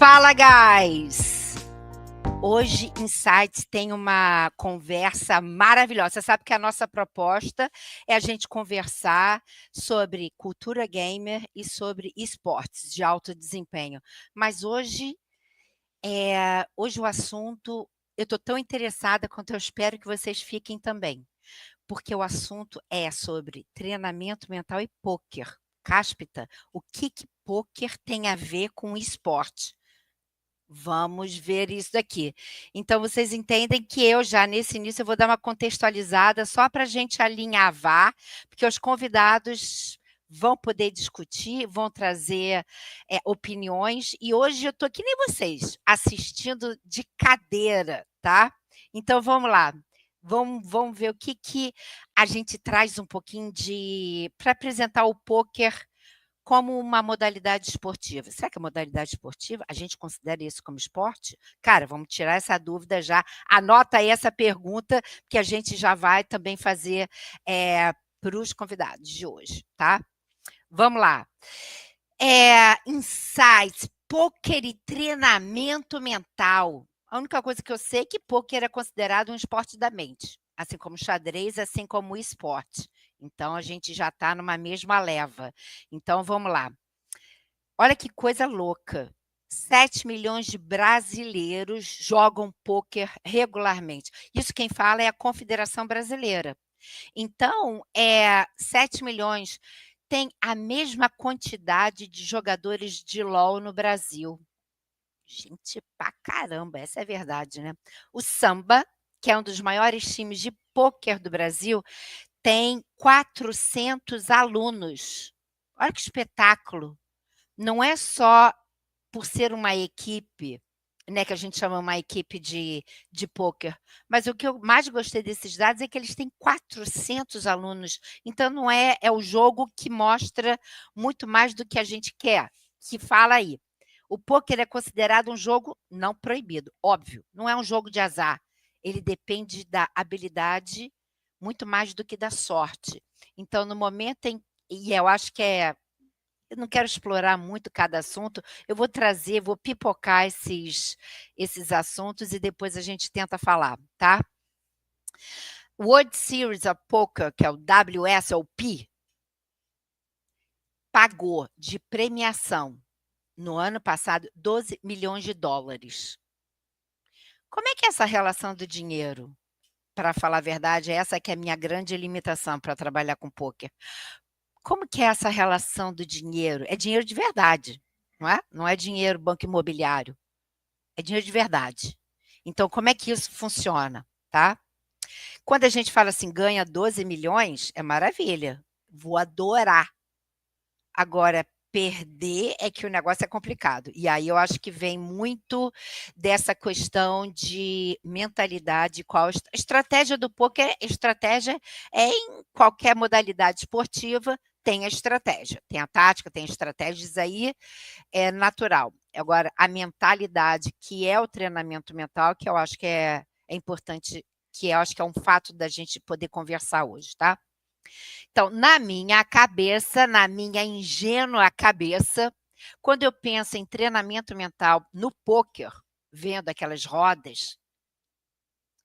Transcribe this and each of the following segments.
Fala, guys! Hoje, Insights tem uma conversa maravilhosa. Você sabe que a nossa proposta é a gente conversar sobre cultura gamer e sobre esportes de alto desempenho. Mas hoje o assunto, eu estou tão interessada quanto eu espero que vocês fiquem também, porque o assunto é sobre treinamento mental e pôquer. Cáspita, o que pôquer tem a ver com esporte? Vamos ver isso daqui. Então, vocês entendem que eu já, nesse início, eu vou dar uma contextualizada só para a gente alinhavar, porque os convidados vão poder discutir, vão trazer opiniões, e hoje eu estou que nem vocês, assistindo de cadeira, tá? Então, vamos lá. Vamos ver o que a gente traz um pouquinho para apresentar o pôquer como uma modalidade esportiva. Será que é modalidade esportiva? A gente considera isso como esporte? Cara, vamos tirar essa dúvida já. Anota aí essa pergunta, que a gente já vai também fazer para os convidados de hoje, tá? Vamos lá. Insights, pôquer e treinamento mental. A única coisa que eu sei é que pôquer é considerado um esporte da mente, assim como xadrez, assim como o esporte. Então, a gente já está numa mesma leva. Então, vamos lá. Olha que coisa louca. 7 milhões de brasileiros jogam pôquer regularmente. Isso quem fala é a Confederação Brasileira. Então, 7 milhões tem a mesma quantidade de jogadores de LOL no Brasil. Gente pra caramba, essa é a verdade, né? O Samba, que é um dos maiores times de pôquer do Brasil, tem 400 alunos. Olha que espetáculo. Não é só por ser uma equipe, né, que a gente chama uma equipe de pôquer, mas o que eu mais gostei desses dados é que eles têm 400 alunos. Então, não é o jogo que mostra muito mais do que a gente quer, que fala aí. O pôquer é considerado um jogo não proibido, óbvio, não é um jogo de azar. Ele depende da habilidade muito mais do que da sorte. Então, no momento e eu acho que eu não quero explorar muito cada assunto, eu vou pipocar esses assuntos e depois a gente tenta falar, tá? World Series of Poker, que é o WSOP, pagou de premiação no ano passado 12 milhões de dólares. Como é que é essa relação do dinheiro? Para falar a verdade, essa que é a minha grande limitação para trabalhar com pôquer. Como que é essa relação do dinheiro? É dinheiro de verdade, não é? Não é dinheiro banco imobiliário. É dinheiro de verdade. Então, como é que isso funciona, tá? Quando a gente fala assim, ganha 12 milhões, é maravilha. Vou adorar. Agora, perder é que o negócio é complicado. E aí eu acho que vem muito dessa questão de mentalidade, qual a estratégia do pôquer, estratégia é em qualquer modalidade esportiva, tem a estratégia, tem a tática, tem estratégias aí, é natural. Agora, a mentalidade, que é o treinamento mental, que eu acho que é importante, que eu acho que é um fato da gente poder conversar hoje, tá? Então, na minha cabeça, na minha ingênua cabeça, quando eu penso em treinamento mental no pôquer, vendo aquelas rodas,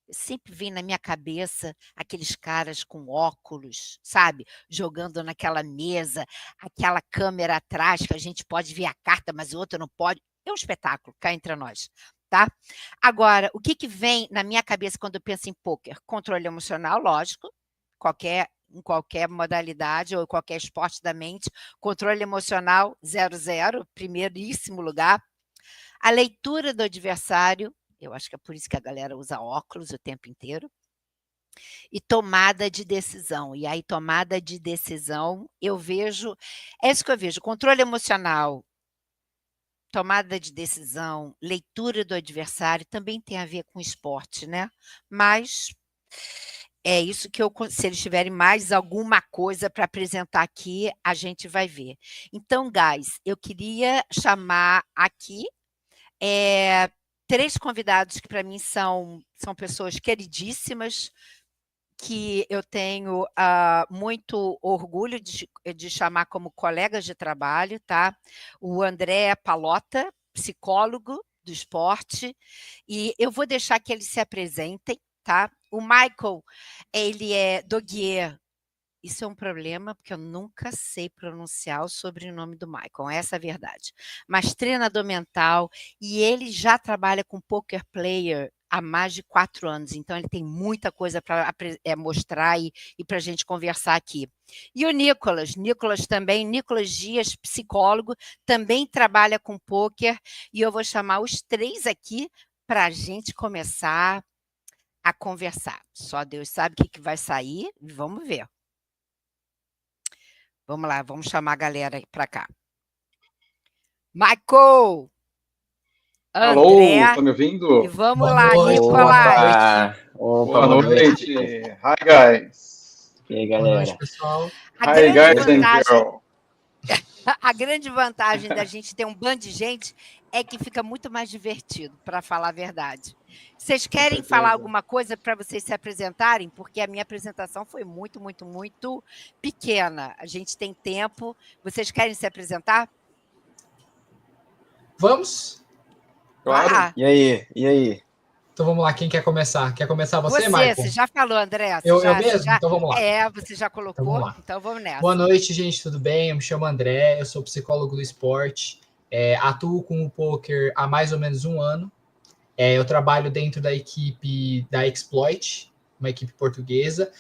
sempre vem na minha cabeça aqueles caras com óculos, sabe? Jogando naquela mesa, aquela câmera atrás que a gente pode ver a carta, mas o outro não pode. É um espetáculo, cá entre nós, tá? Agora, o que vem na minha cabeça quando eu penso em pôquer? Controle emocional, lógico, em qualquer modalidade ou qualquer esporte da mente, controle emocional 0-0, primeiríssimo lugar. A leitura do adversário, eu acho que é por isso que a galera usa óculos o tempo inteiro. E tomada de decisão. E aí, tomada de decisão, eu vejo. É isso que eu vejo: controle emocional, tomada de decisão, leitura do adversário, também tem a ver com esporte, né? Mas é isso que se eles tiverem mais alguma coisa para apresentar aqui, a gente vai ver. Então, guys, eu queria chamar aqui 3 convidados que para mim são pessoas queridíssimas, que eu tenho muito orgulho de chamar como colegas de trabalho, tá? O André Pallotta, psicólogo do esporte, e eu vou deixar que eles se apresentem, tá? O Michael, ele é Doguier. Isso é um problema, porque eu nunca sei pronunciar o sobrenome do Michael, essa é a verdade. Mas treinador mental, e ele já trabalha com poker player há mais de 4 anos, então ele tem muita coisa para mostrar e para a gente conversar aqui. E o Nicolas também, Nicolas Dias, psicólogo, também trabalha com poker, e eu vou chamar os 3 aqui para a gente começar a conversar. Só Deus sabe o que vai sair, vamos ver. Vamos lá, vamos chamar a galera para cá. Michael! André. Alô, tá me ouvindo? E vamos lá, Nicolas. Boa noite. Hi, guys. E aí, galera? Boa noite, pessoal. Hi, guys and girl. A grande vantagem da gente ter um bando de gente é que fica muito mais divertido, para falar a verdade. Vocês querem falar alguma coisa para vocês se apresentarem? Porque a minha apresentação foi muito, muito, muito pequena. A gente tem tempo. Vocês querem se apresentar? Vamos? Claro. E aí? Então vamos lá, quem quer começar? Quer começar você, Michael? Você já falou, André. Eu mesmo? Então vamos lá. Você já colocou, então vamos nessa. Boa noite, gente, tudo bem? Eu me chamo André, eu sou psicólogo do esporte, atuo com o poker há mais ou menos 1 ano. Eu trabalho dentro da equipe da Exploit, uma equipe portuguesa,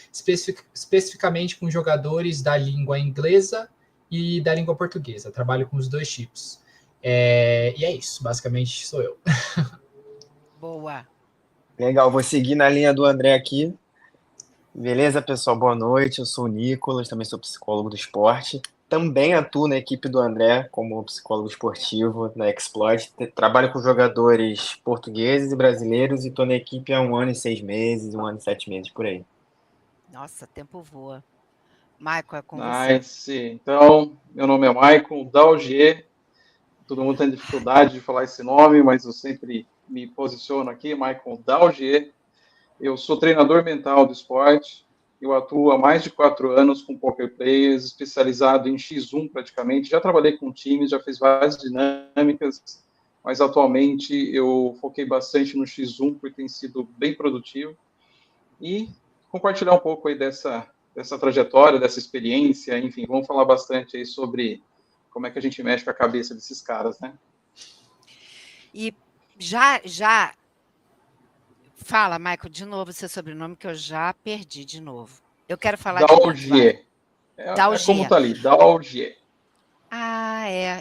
especificamente com jogadores da língua inglesa e da língua portuguesa. Trabalho com os 2 tipos. E é isso, basicamente sou eu. Boa. Legal, vou seguir na linha do André aqui. Beleza, pessoal? Boa noite, eu sou o Nicolas, também sou psicólogo do esporte. Também atuo na equipe do André como psicólogo esportivo na Exploit. Trabalho com jogadores portugueses e brasileiros e estou na equipe há 1 ano e 6 meses, 1 ano e 7 meses, por aí. Nossa, tempo voa. Michael, é com você. Então, meu nome é Michael Dalgier. Todo mundo tem dificuldade de falar esse nome, mas eu sempre me posiciono aqui, Michael Dalgier. Eu sou treinador mental do esporte. Eu atuo há mais de 4 anos com poker players, especializado em X1 praticamente. Já trabalhei com times, já fiz várias dinâmicas, mas atualmente eu foquei bastante no X1, porque tem sido bem produtivo. E compartilhar um pouco aí dessa trajetória, dessa experiência, enfim, vamos falar bastante aí sobre como é que a gente mexe com a cabeça desses caras, né? E já fala, Michael, de novo seu sobrenome, que eu já perdi de novo. Eu quero falar Dalgier. Dalgier. É como tá ali, Dalgier.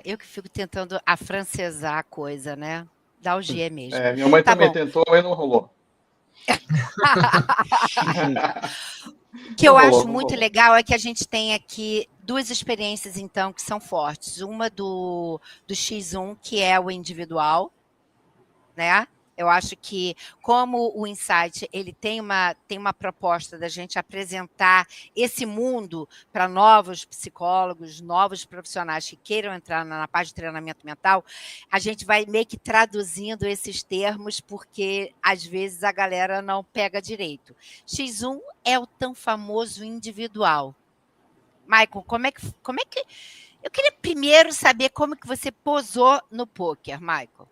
Eu que fico tentando afrancesar a coisa, né? Dalgier mesmo. Minha mãe também tentou, mas não rolou. O que eu acho muito legal é que a gente tem aqui 2 experiências, então, que são fortes. Uma do X1, que é o individual, né? Eu acho que, como o Insight ele tem uma proposta da gente apresentar esse mundo para novos psicólogos, novos profissionais que queiram entrar na parte de treinamento mental, a gente vai meio que traduzindo esses termos, porque às vezes a galera não pega direito. X1 é o tão famoso individual. Michael, como é que... Eu queria primeiro saber como que você posou no poker, Michael.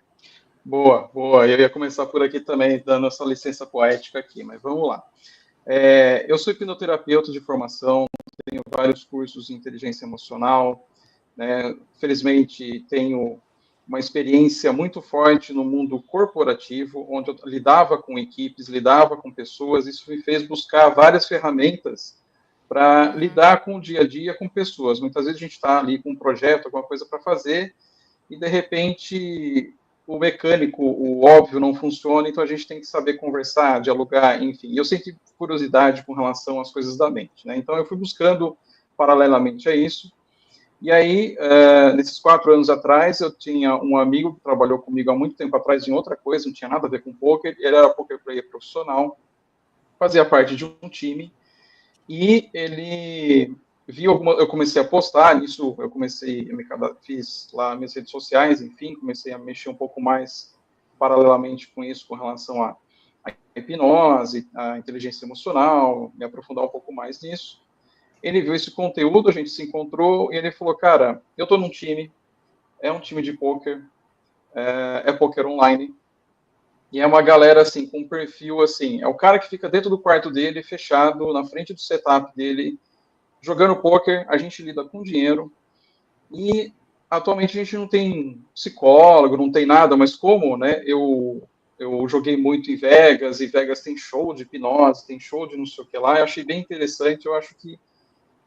Boa. Eu ia começar por aqui também, dando essa licença poética aqui, mas vamos lá. Eu sou hipnoterapeuta de formação, tenho vários cursos de inteligência emocional, né? Felizmente, tenho uma experiência muito forte no mundo corporativo, onde eu lidava com equipes, lidava com pessoas. Isso me fez buscar várias ferramentas para lidar com o dia a dia com pessoas. Muitas vezes a gente está ali com um projeto, alguma coisa para fazer, e de repente o mecânico, o óbvio, não funciona, então a gente tem que saber conversar, dialogar, enfim. E eu senti curiosidade com relação às coisas da mente, né? Então eu fui buscando paralelamente a isso. E aí, nesses 4 anos atrás, eu tinha um amigo que trabalhou comigo há muito tempo atrás em outra coisa, não tinha nada a ver com poker, ele era poker player profissional, fazia parte de um time, e ele viu eu comecei a postar nisso, fiz lá minhas redes sociais, enfim, comecei a mexer um pouco mais paralelamente com isso, com relação à hipnose, à inteligência emocional, me aprofundar um pouco mais nisso. Ele viu esse conteúdo, a gente se encontrou, e ele falou, cara, eu tô num time, é um time de poker, é poker online. E é uma galera, assim, com um perfil, assim, é o cara que fica dentro do quarto dele, fechado, na frente do setup dele, jogando poker. A gente lida com dinheiro. E atualmente a gente não tem psicólogo, não tem nada, mas como, né, eu joguei muito em Vegas, e Vegas tem show de hipnose, tem show de não sei o que lá, eu achei bem interessante, eu acho que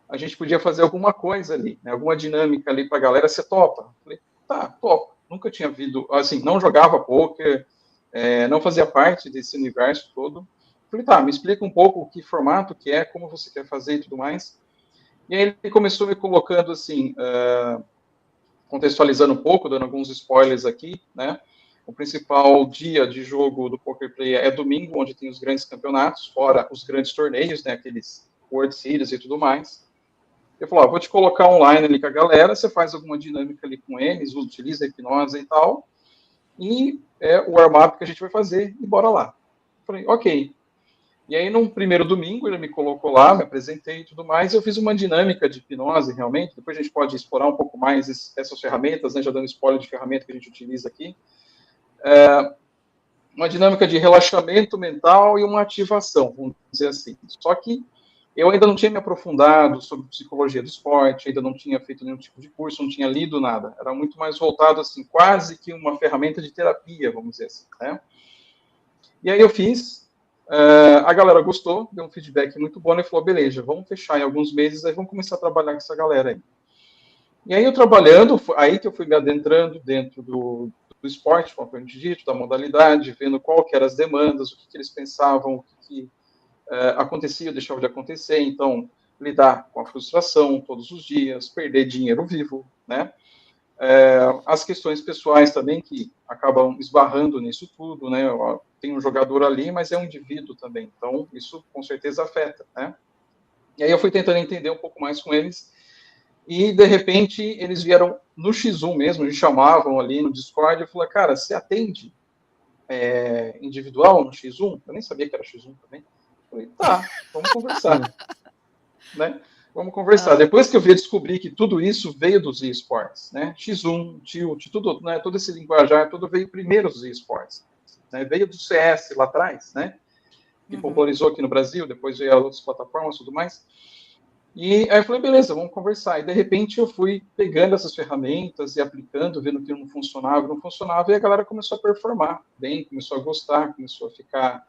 a gente podia fazer alguma coisa ali, né, alguma dinâmica ali para a galera. Você topa? Falei, tá, topa. Nunca tinha visto, assim, não jogava poker, não fazia parte desse universo todo. Falei, tá, me explica um pouco o que formato que é, como você quer fazer e tudo mais. E aí ele começou me colocando assim, contextualizando um pouco, dando alguns spoilers aqui, né? O principal dia de jogo do Poker Play é domingo, onde tem os grandes campeonatos, fora os grandes torneios, né? Aqueles World Series e tudo mais. Eu falei, vou te colocar online ali com a galera, você faz alguma dinâmica ali com eles, utiliza a hipnose e tal, e é o warm-up que a gente vai fazer, e bora lá. Eu falei, ok. E aí, num primeiro domingo, ele me colocou lá, me apresentei e tudo mais, e eu fiz uma dinâmica de hipnose, realmente. Depois a gente pode explorar um pouco mais essas ferramentas, né, já dando spoiler de ferramenta que a gente utiliza aqui. Uma dinâmica de relaxamento mental e uma ativação, vamos dizer assim. Só que eu ainda não tinha me aprofundado sobre psicologia do esporte, ainda não tinha feito nenhum tipo de curso, não tinha lido nada. Era muito mais voltado, assim, quase que uma ferramenta de terapia, vamos dizer assim, né? E aí eu fiz, a galera gostou, deu um feedback muito bom, e falou, beleza, vamos fechar em alguns meses, aí vamos começar a trabalhar com essa galera aí. E aí eu trabalhando, aí que eu fui me adentrando dentro do esporte, propriamente dito, da modalidade, vendo qual que eram as demandas, o que eles pensavam, o que acontecia, deixava de acontecer. Então, lidar com a frustração todos os dias, perder dinheiro vivo, né? As questões pessoais também, que acabam esbarrando nisso tudo, né? Tem um jogador ali, mas é um indivíduo também, então isso com certeza afeta, né? E aí eu fui tentando entender um pouco mais com eles, e de repente eles vieram no X1 mesmo, eles chamavam ali no Discord, eu falei, cara, você atende individual no X1? Eu nem sabia que era X1 também. Eu falei, tá, vamos conversar, né? Vamos conversar. Depois que eu descobri que tudo isso veio dos esportes, né? X1, Tilt, tudo, né? Todo esse linguajar, tudo veio primeiro dos esportes, né? Veio do CS lá atrás, né? Que popularizou aqui no Brasil, depois veio a outras plataformas e tudo mais. E aí eu falei, beleza, vamos conversar. E de repente eu fui pegando essas ferramentas e aplicando, vendo que não funcionava, e a galera começou a performar bem, começou a gostar, começou a ficar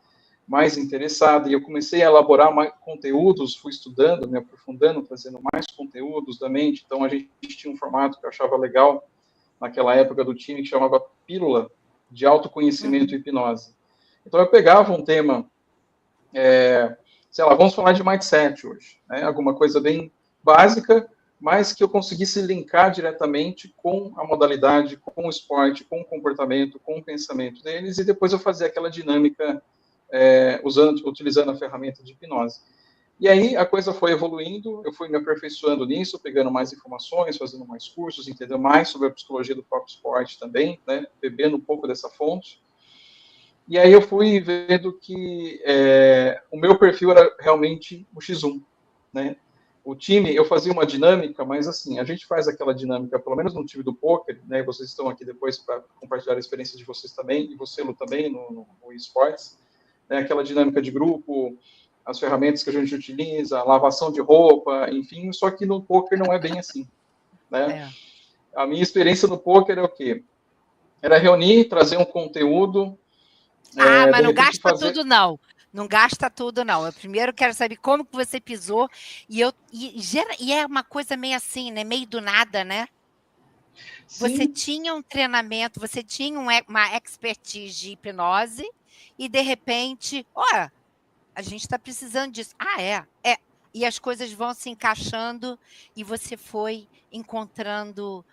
mais interessada, e eu comecei a elaborar mais conteúdos, fui estudando, me aprofundando, trazendo mais conteúdos da mente. Então a gente tinha um formato que eu achava legal naquela época do time, que chamava Pílula de Autoconhecimento e Hipnose. Então eu pegava um tema, sei lá, vamos falar de mindset hoje, né? Alguma coisa bem básica, mas que eu conseguisse linkar diretamente com a modalidade, com o esporte, com o comportamento, com o pensamento deles, e depois eu fazia aquela dinâmica utilizando a ferramenta de hipnose. E aí a coisa foi evoluindo, eu fui me aperfeiçoando nisso, pegando mais informações, fazendo mais cursos, entendendo mais sobre a psicologia do próprio esporte também, né, bebendo um pouco dessa fonte. E aí eu fui vendo que o meu perfil era realmente o X1, né? O time, eu fazia uma dinâmica, mas assim, a gente faz aquela dinâmica, pelo menos no time do poker, né? Vocês estão aqui depois para compartilhar a experiência de vocês também, e você, Lu, também, no esportes, né? Aquela dinâmica de grupo, as ferramentas que a gente utiliza, a lavação de roupa, enfim, só que no poker não é bem assim, né? A minha experiência no poker é o quê? Era reunir, trazer um conteúdo. Mas não gasta tudo, não. Não gasta tudo, não. Eu primeiro quero saber como que você pisou, e é uma coisa meio assim, né? Meio do nada, né? Sim. Você tinha um treinamento, você tinha uma expertise de hipnose, e de repente, olha, a gente está precisando disso. É. E as coisas vão se encaixando, e você foi encontrando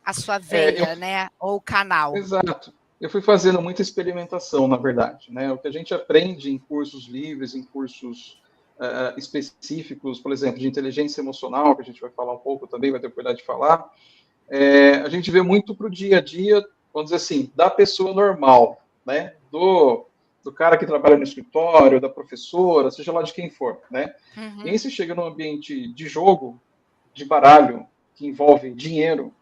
a sua veia, né? Ou o canal. Exato. Eu fui fazendo muita experimentação, na verdade, né? O que a gente aprende em cursos livres, em cursos específicos, por exemplo, de inteligência emocional, que a gente vai falar um pouco também, vai ter oportunidade de falar, a gente vê muito para o dia a dia, vamos dizer assim, da pessoa normal, né? Do cara que trabalha no escritório, da professora, seja lá de quem for, né? E aí você chega num ambiente de jogo, de baralho, que envolve dinheiro,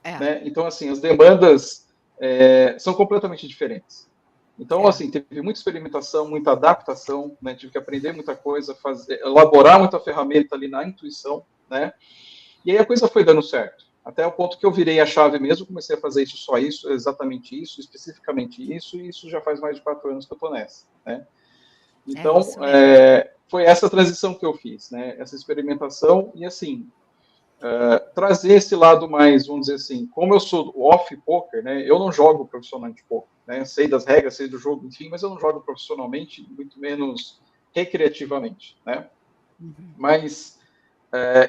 né? Então, assim, as demandas são completamente diferentes. Então, assim, teve muita experimentação, muita adaptação, né? Tive que aprender muita coisa, elaborar muita ferramenta ali na intuição, né? E aí a coisa foi dando certo. Até o ponto que eu virei a chave mesmo, comecei a fazer isso, exatamente isso, especificamente isso, e isso já faz mais de 4 anos que eu estou nessa, né? Então, foi essa transição que eu fiz, né? Essa experimentação e, assim, trazer esse lado mais, vamos dizer assim, como eu sou off-poker, né? Eu não jogo profissionalmente poker, né? Sei das regras, sei do jogo, enfim, mas eu não jogo profissionalmente, muito menos recreativamente, né? Mas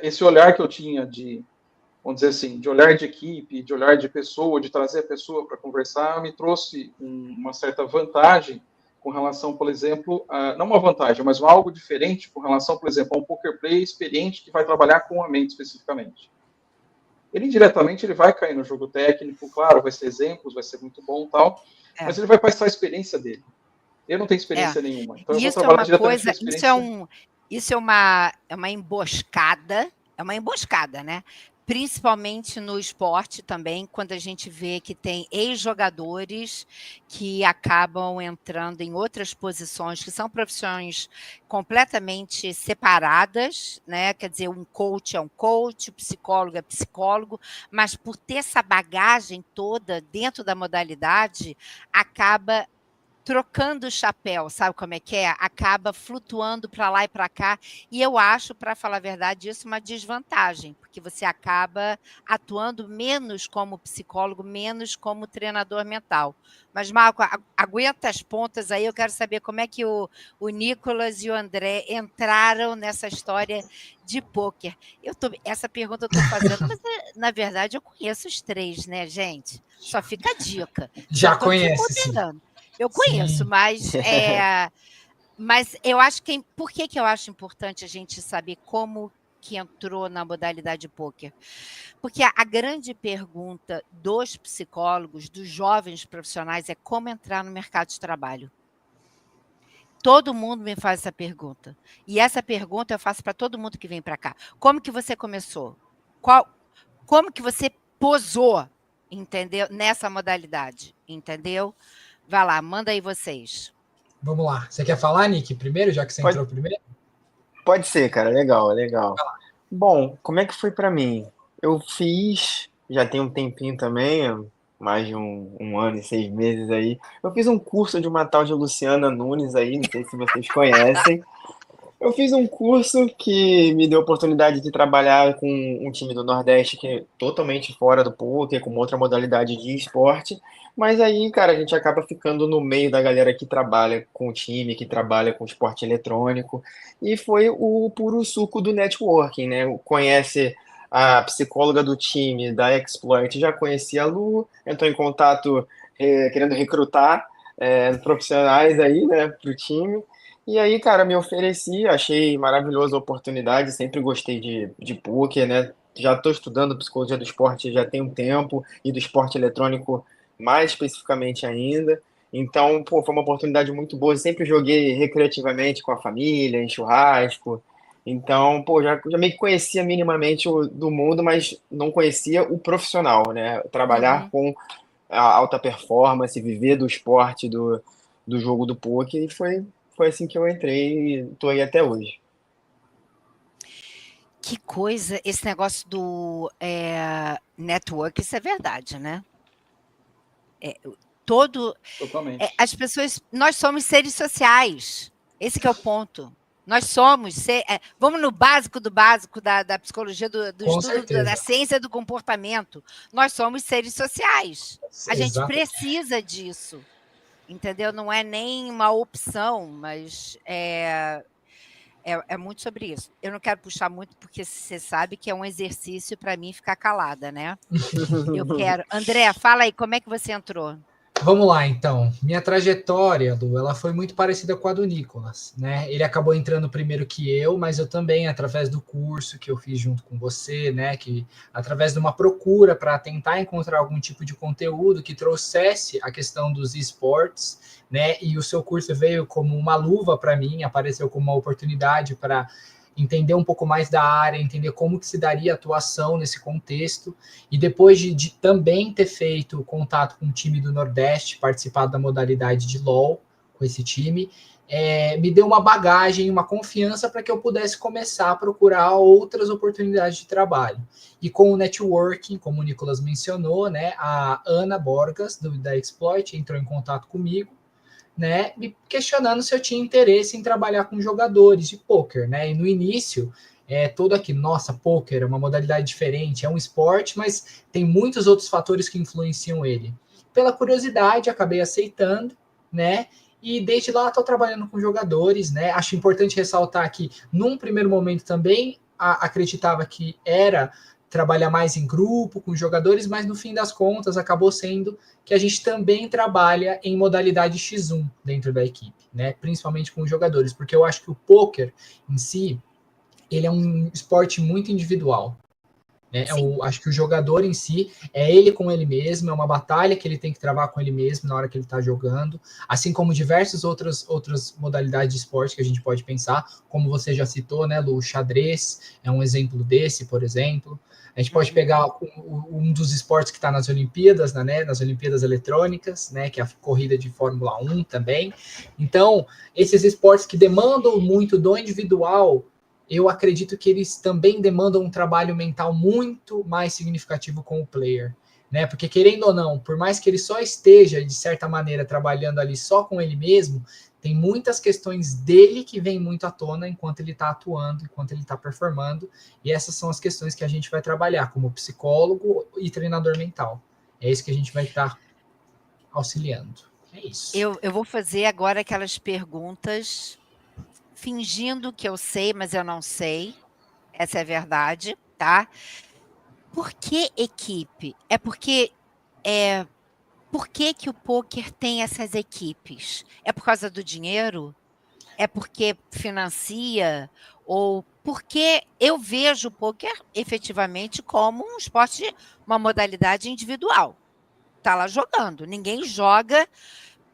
esse olhar que eu tinha de, vamos dizer assim, de olhar de equipe, de olhar de pessoa, de trazer a pessoa para conversar, me trouxe uma certa vantagem com relação, por exemplo, não uma vantagem, mas algo diferente com relação, por exemplo, a um poker player experiente que vai trabalhar com a mente especificamente. Ele indiretamente ele vai cair no jogo técnico, claro, vai ser exemplos, vai ser muito bom e tal, mas ele vai passar a experiência dele. Eu não tenho experiência nenhuma, então eu vou trabalhar diretamente com a experiência. Isso é uma emboscada, né? Principalmente no esporte também, quando a gente vê que tem ex-jogadores que acabam entrando em outras posições, que são profissões completamente separadas, né? Quer dizer, um coach é um coach, o psicólogo é psicólogo, mas por ter essa bagagem toda dentro da modalidade, acaba trocando o chapéu, sabe como é que é? Acaba flutuando para lá e para cá, e eu acho, para falar a verdade, isso uma desvantagem, porque você acaba atuando menos como psicólogo, menos como treinador mental. Mas, Marco, aguenta as pontas aí, eu quero saber como é que o Nicolas e o André entraram nessa história de pôquer. Essa pergunta eu estou fazendo, mas, na verdade, eu conheço os três, né, gente? Só fica a dica. Já conhece, sim. Eu conheço, mas eu acho que... Por que eu acho importante a gente saber como que entrou na modalidade pôquer? Porque a grande pergunta dos psicólogos, dos jovens profissionais, é como entrar no mercado de trabalho. Todo mundo me faz essa pergunta. E essa pergunta eu faço para todo mundo que vem para cá. Como que você começou? Como que você posou, entendeu? Nessa modalidade, entendeu? Vai lá, manda aí vocês. Vamos lá. Você quer falar, Nick, primeiro, já que você entrou primeiro? Pode ser, cara. Legal. Bom, como é que foi para mim? Eu fiz, já tem um tempinho também, mais de um ano e 6 meses aí. Eu fiz um curso de uma tal de Luciana Nunes aí, não sei se vocês conhecem. Eu fiz um curso que me deu a oportunidade de trabalhar com um time do Nordeste que é totalmente fora do poker, com outra modalidade de esporte. Mas aí, cara, a gente acaba ficando no meio da galera que trabalha com o time, que trabalha com esporte eletrônico. E foi o puro suco do networking, né? Conhece a psicóloga do time da Exploit, já conhecia a Lu, entrou em contato querendo recrutar profissionais aí, né, para o time. E aí, cara, me ofereci, achei maravilhosa a oportunidade, sempre gostei de poker, né? Já estou estudando psicologia do esporte já tem um tempo, e do esporte eletrônico mais especificamente ainda. Então, pô, foi uma oportunidade muito boa. Eu sempre joguei recreativamente com a família, em churrasco. Então, pô, já meio que conhecia minimamente do mundo, mas não conhecia o profissional, né? Trabalhar com a alta performance, viver do esporte, do jogo do poker, e foi assim que eu entrei e tô aí até hoje. Que coisa, esse negócio do network, isso é verdade, né? Totalmente. As pessoas, nós somos seres sociais, esse que é o ponto. Nós somos, vamos no básico do básico da psicologia, do estudo certeza. da ciência do comportamento. Nós somos seres sociais. A gente precisa disso, entendeu? Não é nem uma opção, mas é muito sobre isso. Eu não quero puxar muito, porque você sabe que é um exercício para mim ficar calada, né? Eu quero. André, fala aí, como é que você entrou? Vamos lá, então. Minha trajetória, Lu, ela foi muito parecida com a do Nicolas, né? Ele acabou entrando primeiro que eu, mas eu também, através do curso que eu fiz junto com você, né? Que através de uma procura para tentar encontrar algum tipo de conteúdo que trouxesse a questão dos esportes, né? E o seu curso veio como uma luva para mim, apareceu como uma oportunidade para entender um pouco mais da área, entender como que se daria atuação nesse contexto, e depois de também ter feito contato com o time do Nordeste, participado da modalidade de LoL com esse time, me deu uma bagagem, uma confiança para que eu pudesse começar a procurar outras oportunidades de trabalho. E com o networking, como o Nicolas mencionou, né, a Ana Borgas, da Exploit, entrou em contato comigo, né, me questionando se eu tinha interesse em trabalhar com jogadores de pôquer, né, e no início, todo aqui, nossa, pôquer é uma modalidade diferente, é um esporte, mas tem muitos outros fatores que influenciam ele. Pela curiosidade, acabei aceitando, né, e desde lá estou trabalhando com jogadores, né, acho importante ressaltar que, num primeiro momento também, acreditava que era trabalhar mais em grupo, com jogadores, mas no fim das contas acabou sendo que a gente também trabalha em modalidade X1 dentro da equipe, né? Principalmente com os jogadores, porque eu acho que o poker em si, ele é um esporte muito individual. Né? Acho que o jogador em si é ele com ele mesmo, é uma batalha que ele tem que travar com ele mesmo na hora que ele está jogando, assim como diversas outras modalidades de esporte que a gente pode pensar, como você já citou, né, Lu, o xadrez é um exemplo desse, por exemplo. A gente pode pegar um dos esportes que está nas Olimpíadas, né, nas Olimpíadas Eletrônicas, né, que é a corrida de Fórmula 1 também. Então, esses esportes que demandam muito do individual, eu acredito que eles também demandam um trabalho mental muito mais significativo com o player, né? Porque, querendo ou não, por mais que ele só esteja, de certa maneira, trabalhando ali só com ele mesmo, tem muitas questões dele que vêm muito à tona enquanto ele está atuando, enquanto ele está performando, e essas são as questões que a gente vai trabalhar como psicólogo e treinador mental. É isso que a gente vai estar auxiliando. É isso. Eu vou fazer agora aquelas perguntas fingindo que eu sei, mas eu não sei. Essa é a verdade, tá? Por que equipe? Por que o pôquer tem essas equipes? É por causa do dinheiro? É porque financia? Ou porque eu vejo o pôquer efetivamente como um esporte, uma modalidade individual. Tá lá jogando. Ninguém joga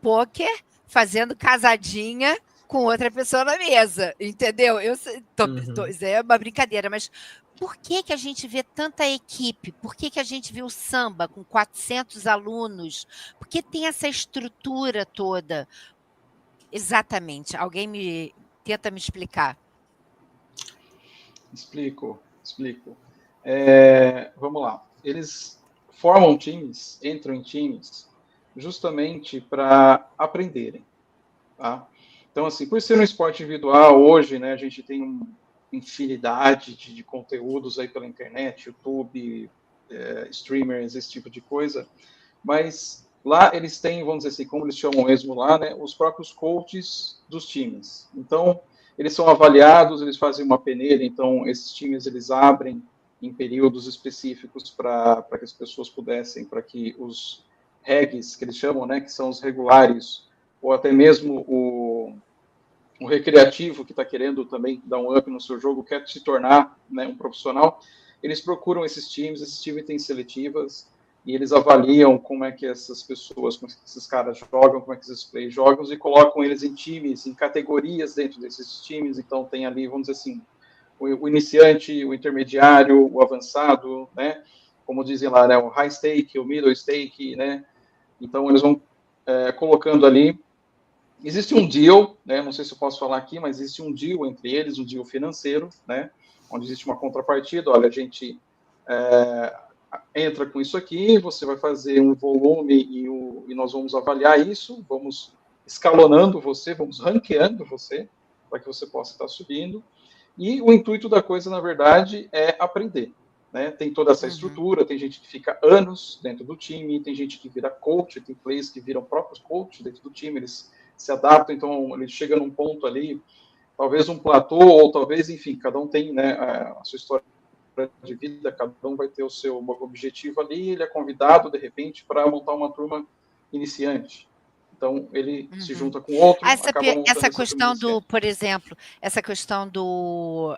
pôquer fazendo casadinha com outra pessoa na mesa, entendeu? Isso é uma brincadeira, mas por que a gente vê tanta equipe? Por que a gente vê o samba com 400 alunos? Por que tem essa estrutura toda? Exatamente. Alguém tenta me explicar. Explico. Vamos lá. Eles formam times, entram em times, justamente para aprenderem. Tá? Então, assim, por ser um esporte individual, hoje, né, a gente tem uma infinidade de conteúdos aí pela internet, YouTube, streamers, esse tipo de coisa, mas lá eles têm, vamos dizer assim, como eles chamam mesmo lá, né, os próprios coaches dos times. Então, eles são avaliados, eles fazem uma peneira, então esses times eles abrem em períodos específicos para que as pessoas pudessem, para que os regs, que eles chamam, né, que são os regulares, ou até mesmo o recreativo que está querendo também dar um up no seu jogo, quer se tornar, né, um profissional, eles procuram esses times têm seletivas, e eles avaliam como é que essas pessoas, como é que esses caras jogam, como é que esses players jogam, e colocam eles em times, em categorias dentro desses times. Então tem ali, vamos dizer assim, o iniciante, o intermediário, o avançado, né, como dizem lá, né, o high stake, o middle stake, né, então eles vão colocando ali. Existe um deal, né, não sei se eu posso falar aqui, mas existe um deal entre eles, um deal financeiro, né, onde existe uma contrapartida. Olha, a gente entra com isso aqui, você vai fazer um volume e nós vamos avaliar isso, vamos escalonando você, vamos ranqueando você, para que você possa estar subindo. E o intuito da coisa, na verdade, é aprender. Né? Tem toda essa estrutura, tem gente que fica anos dentro do time, tem gente que vira coach, tem players que viram próprios coaches dentro do time, eles se adaptam, então ele chega num ponto ali, talvez um platô, ou talvez, enfim, cada um tem, né, a sua história de vida, cada um vai ter o seu objetivo ali, ele é convidado, de repente, para montar uma turma iniciante. Então, ele se junta com outro, acaba montando essa questão do, por exemplo, essa questão do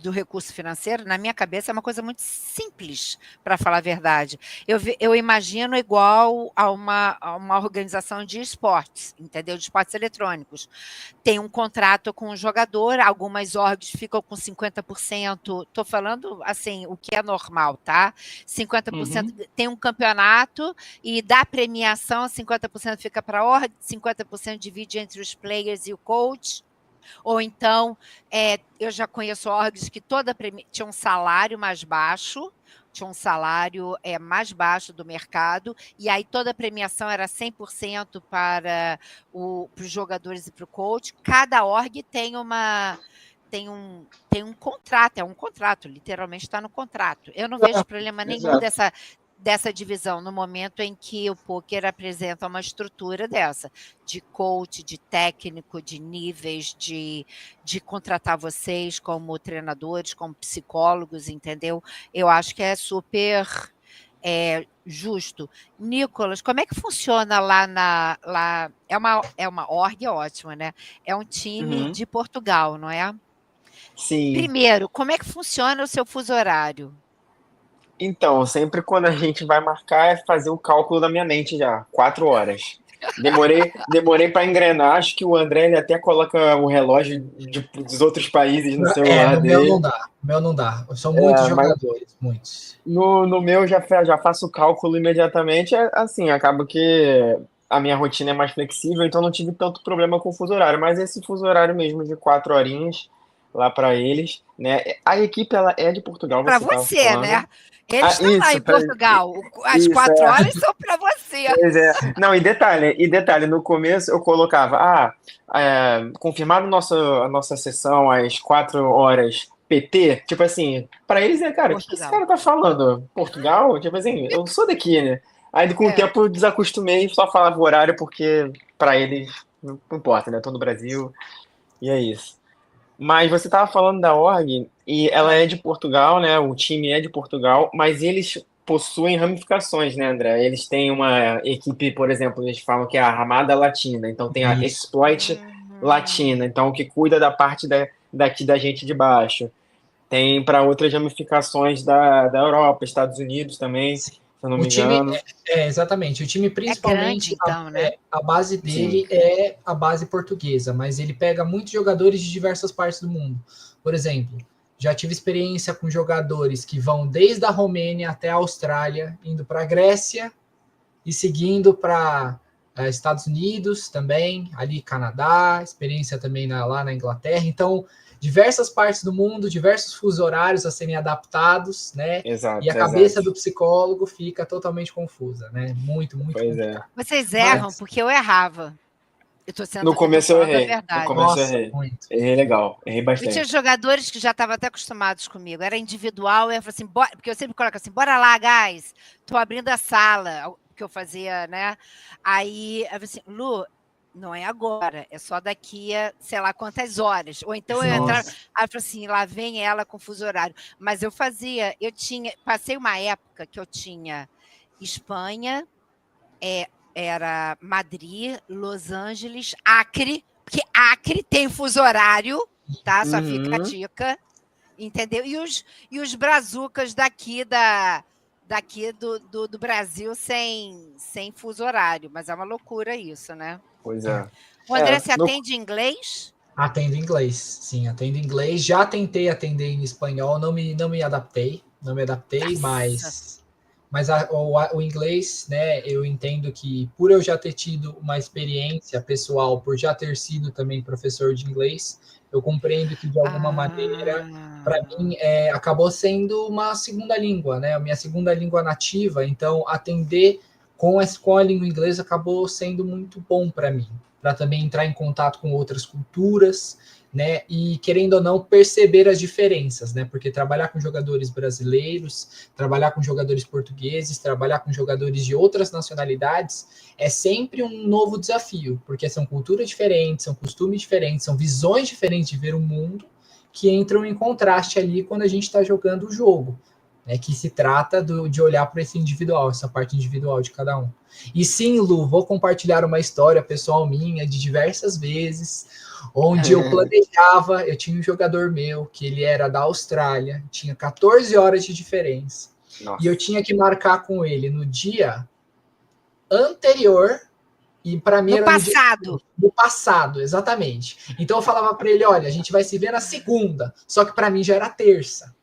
do recurso financeiro, na minha cabeça é uma coisa muito simples, para falar a verdade. Eu imagino igual a uma organização de esportes, entendeu? De esportes eletrônicos. Tem um contrato com o jogador, algumas orgs ficam com 50%, estou falando assim, o que é normal, tá? 50% tem um campeonato e da premiação, 50% fica para a org, 50% divide entre os players e o coach. Ou então, eu já conheço orgs que tinha um salário mais baixo, tinha um salário mais baixo do mercado, e aí toda a premiação era 100% para os jogadores e para o coach. Cada org tem um contrato, é um contrato, literalmente está no contrato. Eu não vejo problema nenhum dessa divisão no momento em que o poker apresenta uma estrutura dessa, de coach, de técnico, de níveis, de contratar vocês como treinadores, como psicólogos, entendeu? Eu acho que é super justo. Nicolas, como é que funciona lá é uma org ótima, né? É um time de Portugal, não é? Sim. Primeiro, como é que funciona o seu fuso horário? Então, sempre quando a gente vai marcar é fazer o cálculo da minha mente já, 4 horas. Demorei para engrenar, acho que o André ele até coloca o relógio dos outros países no celular no dele. meu não dá. São muitos jogadores, muitos. No meu já faço o cálculo imediatamente, assim, acaba que a minha rotina é mais flexível, então não tive tanto problema com o fuso horário, mas esse fuso horário mesmo de 4 horinhas lá para eles, né? A equipe ela é de Portugal, Para você estava você, falando. né? Eles estão lá em Portugal. As 4 horas são para você. Pois é. Não, e detalhe, no começo eu colocava, confirmado a nossa sessão às 4 horas PT, tipo assim, pra eles cara, o que esse cara tá falando? Portugal? Tipo assim, eu sou daqui, né? Aí com o tempo eu desacostumei e só falava o horário porque pra eles não importa, né? Tô no Brasil e é isso. Mas você estava falando da org e ela é de Portugal, né? O time é de Portugal, mas eles possuem ramificações, né, André? Eles têm uma equipe, por exemplo, eles falam que é a Ramada Latina, então tem a Exploit Latina, então que cuida da parte daqui da gente de baixo. Tem para outras ramificações da Europa, Estados Unidos também, se eu não me engano. Exatamente. O time principalmente, grande, então, né? A base dele é a base portuguesa, mas ele pega muitos jogadores de diversas partes do mundo. Por exemplo, já tive experiência com jogadores que vão desde a Romênia até a Austrália, indo para a Grécia e seguindo para Estados Unidos também, ali Canadá, experiência também lá na Inglaterra. Então, diversas partes do mundo, diversos fusos horários a serem adaptados, né? Exato, e a cabeça do psicólogo fica totalmente confusa, né? Muito complicado. Vocês erram porque eu errava. No começo eu errei. No começo eu errei. Muito. Errei legal, errei bastante. Eu tinha jogadores que já estavam até acostumados comigo. Era individual, eu falei assim, porque eu sempre coloco assim, bora lá, guys, tô abrindo a sala, que eu fazia, né? Aí eu falei assim, Lu, não é agora, é só daqui a sei lá quantas horas. Ou então eu entrava, aí eu falei assim, lá vem ela com fuso horário. Mas eu passei uma época que eu tinha Espanha, era Madrid, Los Angeles, Acre, porque Acre tem fuso horário, tá? Só fica a dica, entendeu? E os brazucas daqui do Brasil sem fuso horário, mas é uma loucura isso, né? Pois é. O André, você atende em inglês? Atendo em inglês, sim, atendo em inglês. Já tentei atender em espanhol, não me adaptei, mas o inglês, né, eu entendo que por eu já ter tido uma experiência pessoal, por já ter sido também professor de inglês, eu compreendo que de alguma maneira, para mim, acabou sendo uma segunda língua, né, a minha segunda língua nativa, então atender com a língua inglesa acabou sendo muito bom para mim, para também entrar em contato com outras culturas, né? E querendo ou não perceber as diferenças, né? Porque trabalhar com jogadores brasileiros, trabalhar com jogadores portugueses, trabalhar com jogadores de outras nacionalidades é sempre um novo desafio, porque são culturas diferentes, são costumes diferentes, são visões diferentes de ver o mundo que entram em contraste ali quando a gente está jogando o jogo. né, que se trata de olhar para esse individual, essa parte individual de cada um. E sim, Lu, vou compartilhar uma história pessoal minha de diversas vezes, onde eu planejava, eu tinha um jogador meu, que ele era da Austrália, tinha 14 horas de diferença, Nossa. e eu tinha que marcar com ele no dia anterior, e para mim No era passado. no passado, exatamente. Então eu falava para ele, olha, a gente vai se ver na segunda, só que para mim já era terça.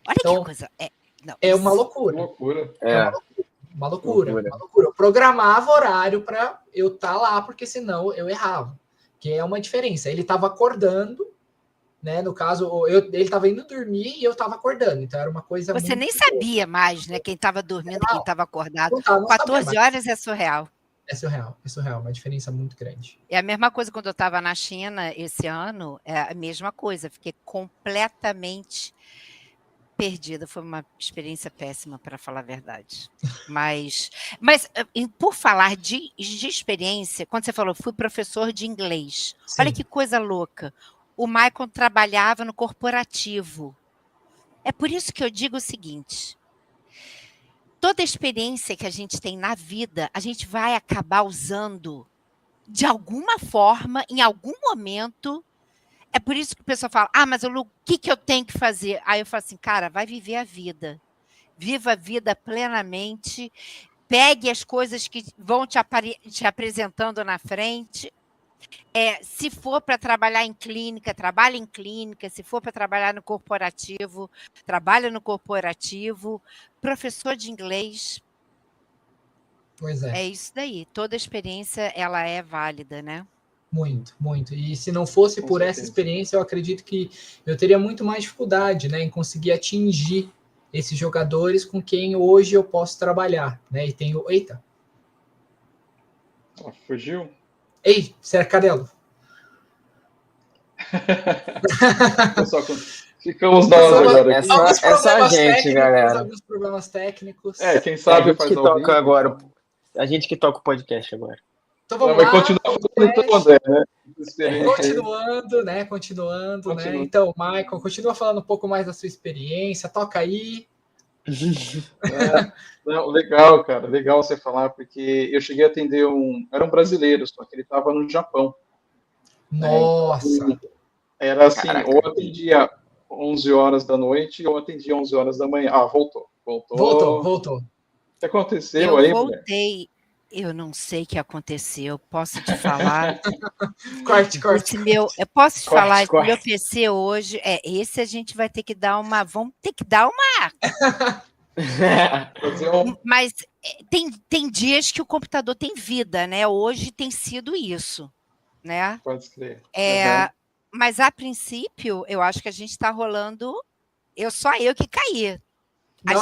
Olha Então, que coisa. é uma Que loucura. loucura. Uma loucura. Eu programava horário para eu estar lá, porque senão eu errava. Que é uma diferença. Ele estava acordando, né? No caso, ele estava indo dormir e eu estava acordando. Então era uma coisa Você muito nem sabia mais, né? Quem estava dormindo, quem estava acordado. não 14 sabia mais. horas é surreal. É surreal, uma diferença muito grande. É a mesma coisa quando eu estava na China esse ano, é a mesma coisa. Fiquei completamente perdida. Foi uma experiência péssima, para falar a verdade. Mas por falar de experiência, quando você falou, fui professor de inglês. Sim. Olha que coisa louca. O Michael trabalhava no corporativo. É por isso que eu digo o seguinte: toda experiência que a gente tem na vida, a gente vai acabar usando de alguma forma, em algum momento. É por isso que o pessoal fala, mas Lu, o que eu tenho que fazer? Aí eu falo assim, cara, vai viver a vida. Viva a vida plenamente. Pegue as coisas que vão te apresentando na frente. Se for para trabalhar em clínica, trabalhe em clínica. Se for para trabalhar no corporativo, trabalhe no corporativo. Professor de inglês. Pois é. É isso daí. Toda experiência, ela é válida, né? Muito, muito. E se não fosse por essa experiência, eu acredito que eu teria muito mais dificuldade, né, em conseguir atingir esses jogadores com quem hoje eu posso trabalhar, né? E tenho... Eita! Fugiu? Ei, Cadelo! Pessoal, ficamos nós agora aqui. É só a gente, galera. Alguns problemas técnicos. Quem sabe faz ao vivo. Agora. A gente que toca o podcast agora. Então vamos lá. Continua falando, André, né? Continuando, né? Então, Michael, continua falando um pouco mais da sua experiência, toca aí. Legal, cara, legal você falar, porque eu cheguei a atender era um brasileiro, só que ele estava no Japão. Nossa! Então, era assim, Caraca. ou atendia 11 horas da noite, ou atendia 11 horas da manhã. Voltou. Voltou. O que aconteceu eu aí, voltei. mulher? Eu não sei o que aconteceu. Posso te falar? Corte. Eu posso te falar, corte. meu PC hoje, esse a gente vai ter que dar uma... Vamos ter que dar uma... Mas tem dias que o computador tem vida, né? Hoje tem sido isso, né? Pode escrever. Mas, a princípio, eu acho que a gente está rolando... Só eu que caí. A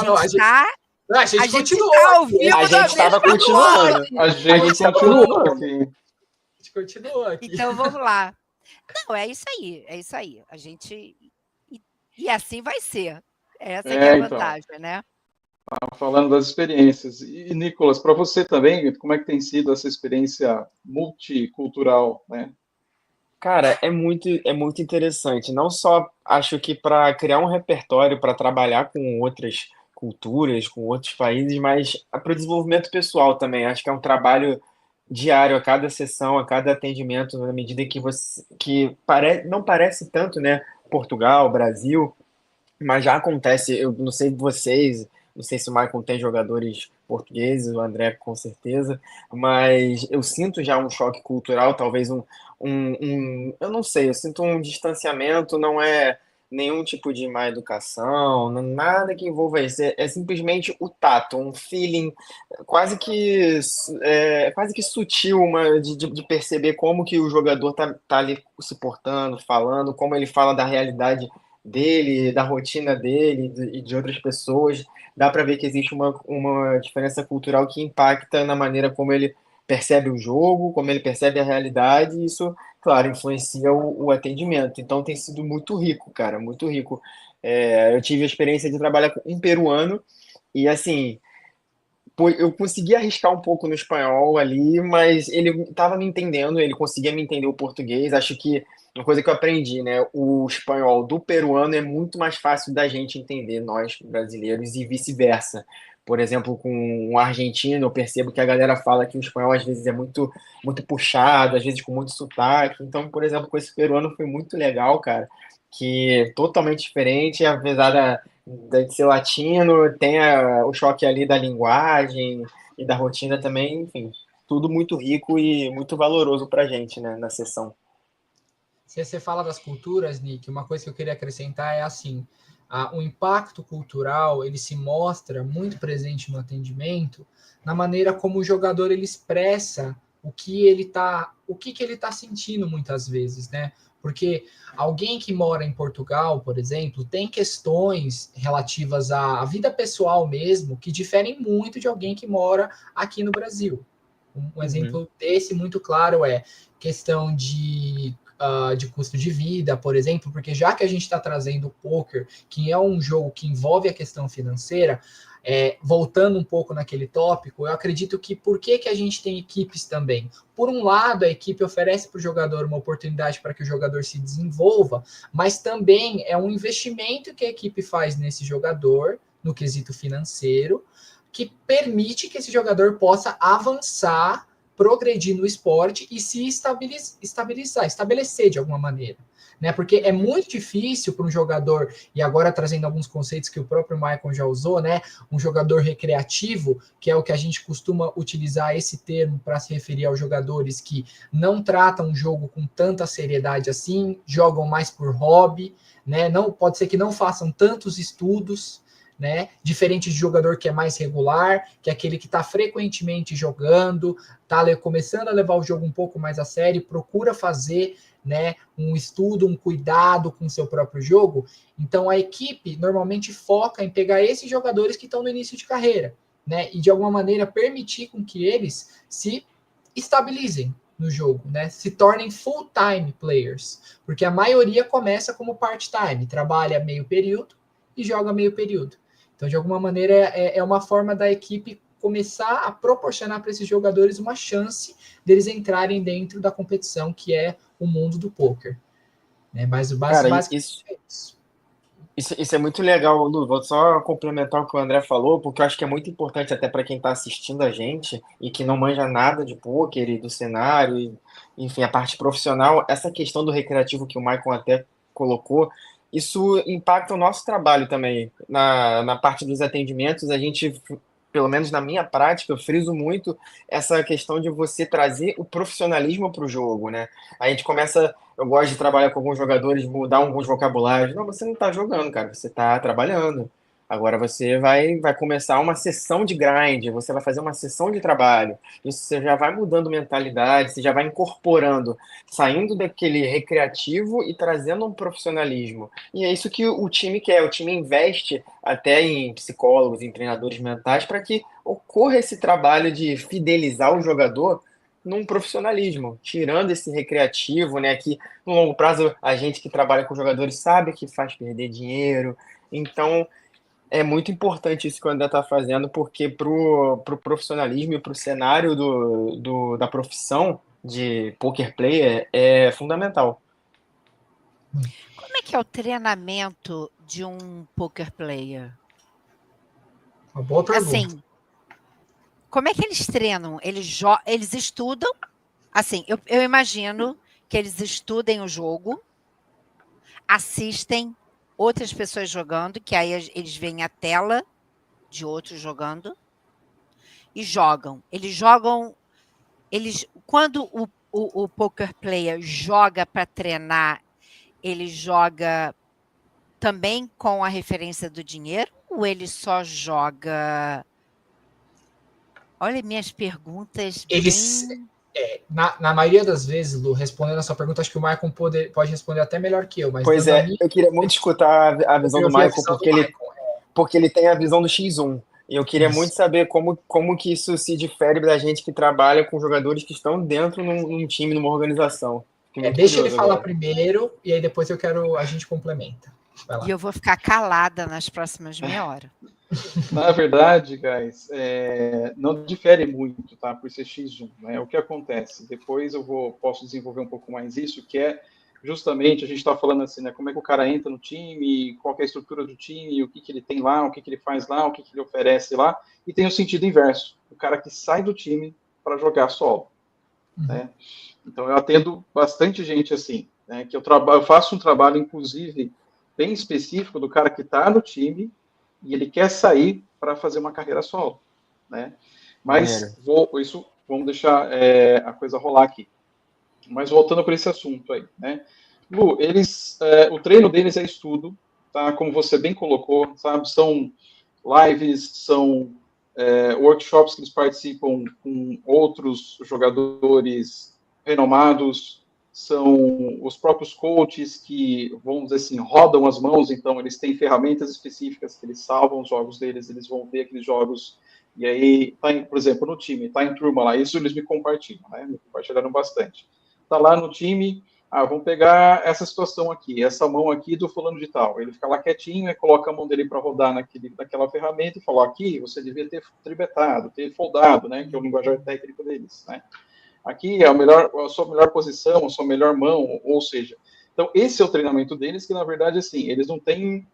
gente continua. Tá ao vivo. A gente estava continuando. A gente continua aqui. Continua aqui. Então, vamos lá. Não, é isso aí. A gente... E assim vai ser. Essa que é a vantagem, né? Falando das experiências. E, Nicolas, para você também, como é que tem sido essa experiência multicultural, né? Cara, é muito interessante. Não só acho que para criar um repertório para trabalhar com outras culturas, com outros países, mas para o desenvolvimento pessoal também. Acho que é um trabalho diário, a cada sessão, a cada atendimento, na medida que não parece tanto, né? Portugal, Brasil, mas já acontece. Eu não sei vocês, não sei se o Michael tem jogadores portugueses, o André com certeza, mas eu sinto já um choque cultural, talvez eu não sei, eu sinto um distanciamento, não é nenhum tipo de má educação, nada que envolva isso, é simplesmente o tato, um feeling quase que sutil, de perceber como que o jogador tá ali se portando, falando, como ele fala da realidade dele, da rotina dele e de outras pessoas. Dá para ver que existe uma diferença cultural que impacta na maneira como ele percebe o jogo, como ele percebe a realidade, e isso, claro, influencia o atendimento. Então tem sido muito rico, cara, muito rico. Eu tive a experiência de trabalhar com um peruano, e assim, eu consegui arriscar um pouco no espanhol ali, mas ele estava me entendendo, ele conseguia me entender o português. Acho que uma coisa que eu aprendi, né? O espanhol do peruano é muito mais fácil da gente entender, nós brasileiros, e vice-versa. Por exemplo, com um argentino, eu percebo que a galera fala que o espanhol às vezes é muito, muito puxado, às vezes com muito sotaque. Então, por exemplo, com esse peruano foi muito legal, cara, que é totalmente diferente, apesar de ser latino, tem o choque ali da linguagem e da rotina também, enfim, tudo muito rico e muito valoroso pra gente, né, na sessão. Se você fala das culturas, Nick, uma coisa que eu queria acrescentar é assim, o impacto cultural, ele se mostra muito presente no atendimento, na maneira como o jogador ele expressa o que ele tá sentindo muitas vezes, né? Porque alguém que mora em Portugal, por exemplo, tem questões relativas à vida pessoal mesmo que diferem muito de alguém que mora aqui no Brasil. Um exemplo desse muito claro é questão de custo de vida, por exemplo, porque já que a gente está trazendo o poker, que é um jogo que envolve a questão financeira, voltando um pouco naquele tópico, eu acredito que por que a gente tem equipes também? Por um lado, a equipe oferece para o jogador uma oportunidade para que o jogador se desenvolva, mas também é um investimento que a equipe faz nesse jogador, no quesito financeiro, que permite que esse jogador possa avançar, progredir no esporte e se estabelecer de alguma maneira. Né? Porque é muito difícil para um jogador, e agora trazendo alguns conceitos que o próprio Michael já usou, né? Um jogador recreativo, que é o que a gente costuma utilizar esse termo para se referir aos jogadores que não tratam o jogo com tanta seriedade assim, jogam mais por hobby, né? Não, pode ser que não façam tantos estudos, né? Diferente de jogador que é mais regular, que é aquele que está frequentemente jogando, está começando a levar o jogo um pouco mais a sério, procura fazer, né, um estudo, um cuidado com o seu próprio jogo. Então a equipe normalmente foca em pegar esses jogadores que estão no início de carreira, né, e de alguma maneira permitir com que eles se estabilizem no jogo, né, se tornem full-time players, porque a maioria começa como part-time, trabalha meio período e joga meio período. Então, de alguma maneira, é uma forma da equipe começar a proporcionar para esses jogadores uma chance deles entrarem dentro da competição que é o mundo do poker. Né? Mas Cara, basicamente é isso. Isso é muito legal, Lu. Vou só complementar o que o André falou, porque eu acho que é muito importante até para quem está assistindo a gente e que não manja nada de pôquer e do cenário, enfim, a parte profissional, essa questão do recreativo que o Michael até colocou, isso impacta o nosso trabalho também. Na parte dos atendimentos, a gente, pelo menos na minha prática, eu friso muito essa questão de você trazer o profissionalismo para o jogo, né? A gente começa. Eu gosto de trabalhar com alguns jogadores, mudar alguns vocabulários. Não, você não está jogando, cara, você está trabalhando. Agora você vai começar uma sessão de grind, você vai fazer uma sessão de trabalho. Isso você já vai mudando mentalidade, você já vai incorporando, saindo daquele recreativo e trazendo um profissionalismo. E é isso que o time quer. O time investe até em psicólogos, em treinadores mentais, para que ocorra esse trabalho de fidelizar o jogador num profissionalismo, tirando esse recreativo, né? Que no longo prazo a gente que trabalha com jogadores sabe que faz perder dinheiro. Então é muito importante isso que o André está fazendo, porque pro profissionalismo e pro cenário da profissão de poker player é fundamental. Como é que é o treinamento de um poker player? Uma boa pergunta. Assim, como é que eles treinam? Eles estudam? Assim, eu imagino que eles estudem o jogo, assistem outras pessoas jogando, que aí eles veem a tela de outros jogando e jogam. Quando o poker player joga para treinar, ele joga também com a referência do dinheiro ou ele só joga? Olha minhas perguntas Eles, bem... na maioria das vezes, Lu, respondendo a sua pergunta, acho que o Michael pode responder até melhor que eu, mas Pois dando a é, minha, eu queria muito escutar a visão eu do vi a Michael, visão do Michael. porque ele tem a visão do X1. E eu queria muito saber como que isso se difere da gente que trabalha com jogadores que estão dentro num time, numa organização. Fiquei muito Deixa ele curioso falar agora. primeiro e aí depois a gente complementa. Vai lá. E eu vou ficar calada nas próximas meia hora. Na verdade, guys, não difere muito, tá? Por ser X1, né? O que acontece? Depois posso desenvolver um pouco mais isso, que é justamente, a gente está falando assim, né? Como é que o cara entra no time, qual é a estrutura do time, o que, que ele tem lá, o que, que ele faz lá, o que, que ele oferece lá, e tem o sentido inverso, o cara que sai do time para jogar solo, né? Então, eu atendo bastante gente assim, né? Que eu faço um trabalho, inclusive, bem específico do cara que está no time e ele quer sair para fazer uma carreira solo, né? Maneiro. Mas vamos deixar a coisa rolar aqui. Mas voltando para esse assunto aí, né? Lu, o treino deles é estudo, tá? Como você bem colocou, sabe? São lives, são workshops que eles participam com outros jogadores renomados, são os próprios coaches que, vamos dizer assim, rodam as mãos, então eles têm ferramentas específicas que eles salvam os jogos deles, eles vão ver aqueles jogos, e aí, por exemplo, no time, tá em turma lá, isso eles me compartilham, né? Me compartilharam bastante. Tá lá no time, vamos pegar essa situação aqui, essa mão aqui do fulano de tal. Ele fica lá quietinho e coloca a mão dele para rodar naquela ferramenta e fala, aqui você devia ter tribetado, ter foldado, né, que é o linguajar técnico deles, né. Aqui é a sua melhor posição, a sua melhor mão, ou seja, então esse é o treinamento deles, que na verdade, assim, eles não têm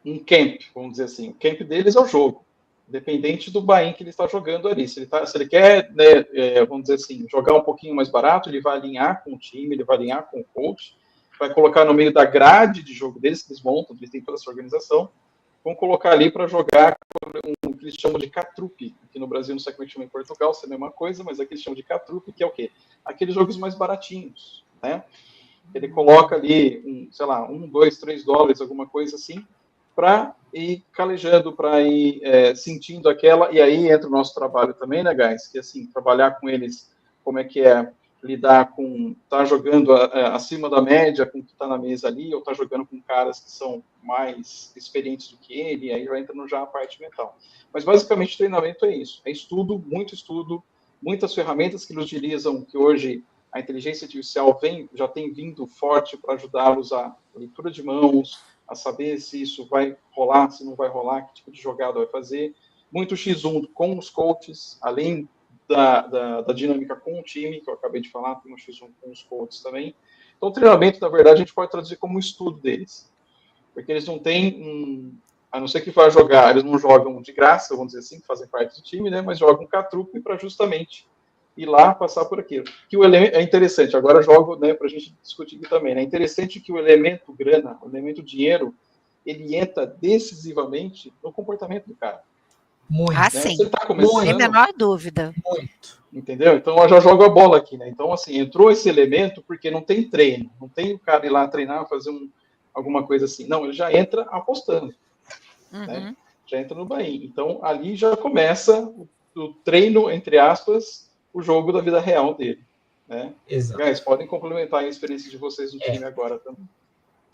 um camp, vamos dizer assim. O camp deles é o jogo, dependente do buy-in que ele está jogando ali. Se ele quer, né, vamos dizer assim, jogar um pouquinho mais barato, ele vai alinhar com o time, ele vai alinhar com o coach, vai colocar no meio da grade de jogo deles, que eles montam, eles têm toda essa organização, vão colocar ali para jogar o que eles chamam de catrupe. Aqui no Brasil, não sei como é que chama em Portugal, se é a mesma coisa, mas aqui eles chamam de catrupe, que é o quê? Aqueles jogos mais baratinhos, né? Ele coloca ali, sei lá, $1, $2, $3, alguma coisa assim, para ir calejando, para ir sentindo aquela, e aí entra o nosso trabalho também, né, guys? Que assim, trabalhar com eles, como é que é lidar com, tá jogando acima da média com o que está na mesa ali, ou tá jogando com caras que são mais experientes do que ele, e aí vai entrando já a parte mental. Mas basicamente o treinamento é isso, é estudo, muitas ferramentas que eles utilizam, que hoje a inteligência artificial já tem vindo forte para ajudá-los a leitura de mãos, a saber se isso vai rolar, se não vai rolar, que tipo de jogada vai fazer. Muito X1 com os coaches, além da dinâmica com o time, que eu acabei de falar, tem um X1 com os coaches também. Então, o treinamento, na verdade, a gente pode traduzir como um estudo deles. Porque eles não têm, a não ser que vá jogar, eles não jogam de graça, vamos dizer assim, que fazem parte do time, né? Mas jogam catrupe para justamente ir lá passar por aquilo. Que o elemento é interessante, agora jogo, né, para a gente discutir aqui também, né? É interessante que o elemento grana, o elemento dinheiro, ele entra decisivamente no comportamento do cara. Muito. Ah, Né? sim. Se ele tá começando, Sem a menor dúvida. Muito. Entendeu? Então eu já jogo a bola aqui, né? Então, assim, entrou esse elemento porque não tem treino, não tem o cara ir lá treinar, fazer alguma coisa assim. Não, ele já entra apostando. Né? Já entra no buy-in. Então, ali já começa o treino, entre aspas, o jogo da vida real dele. Né? Exato. Guys, podem complementar a experiência de vocês no time agora também.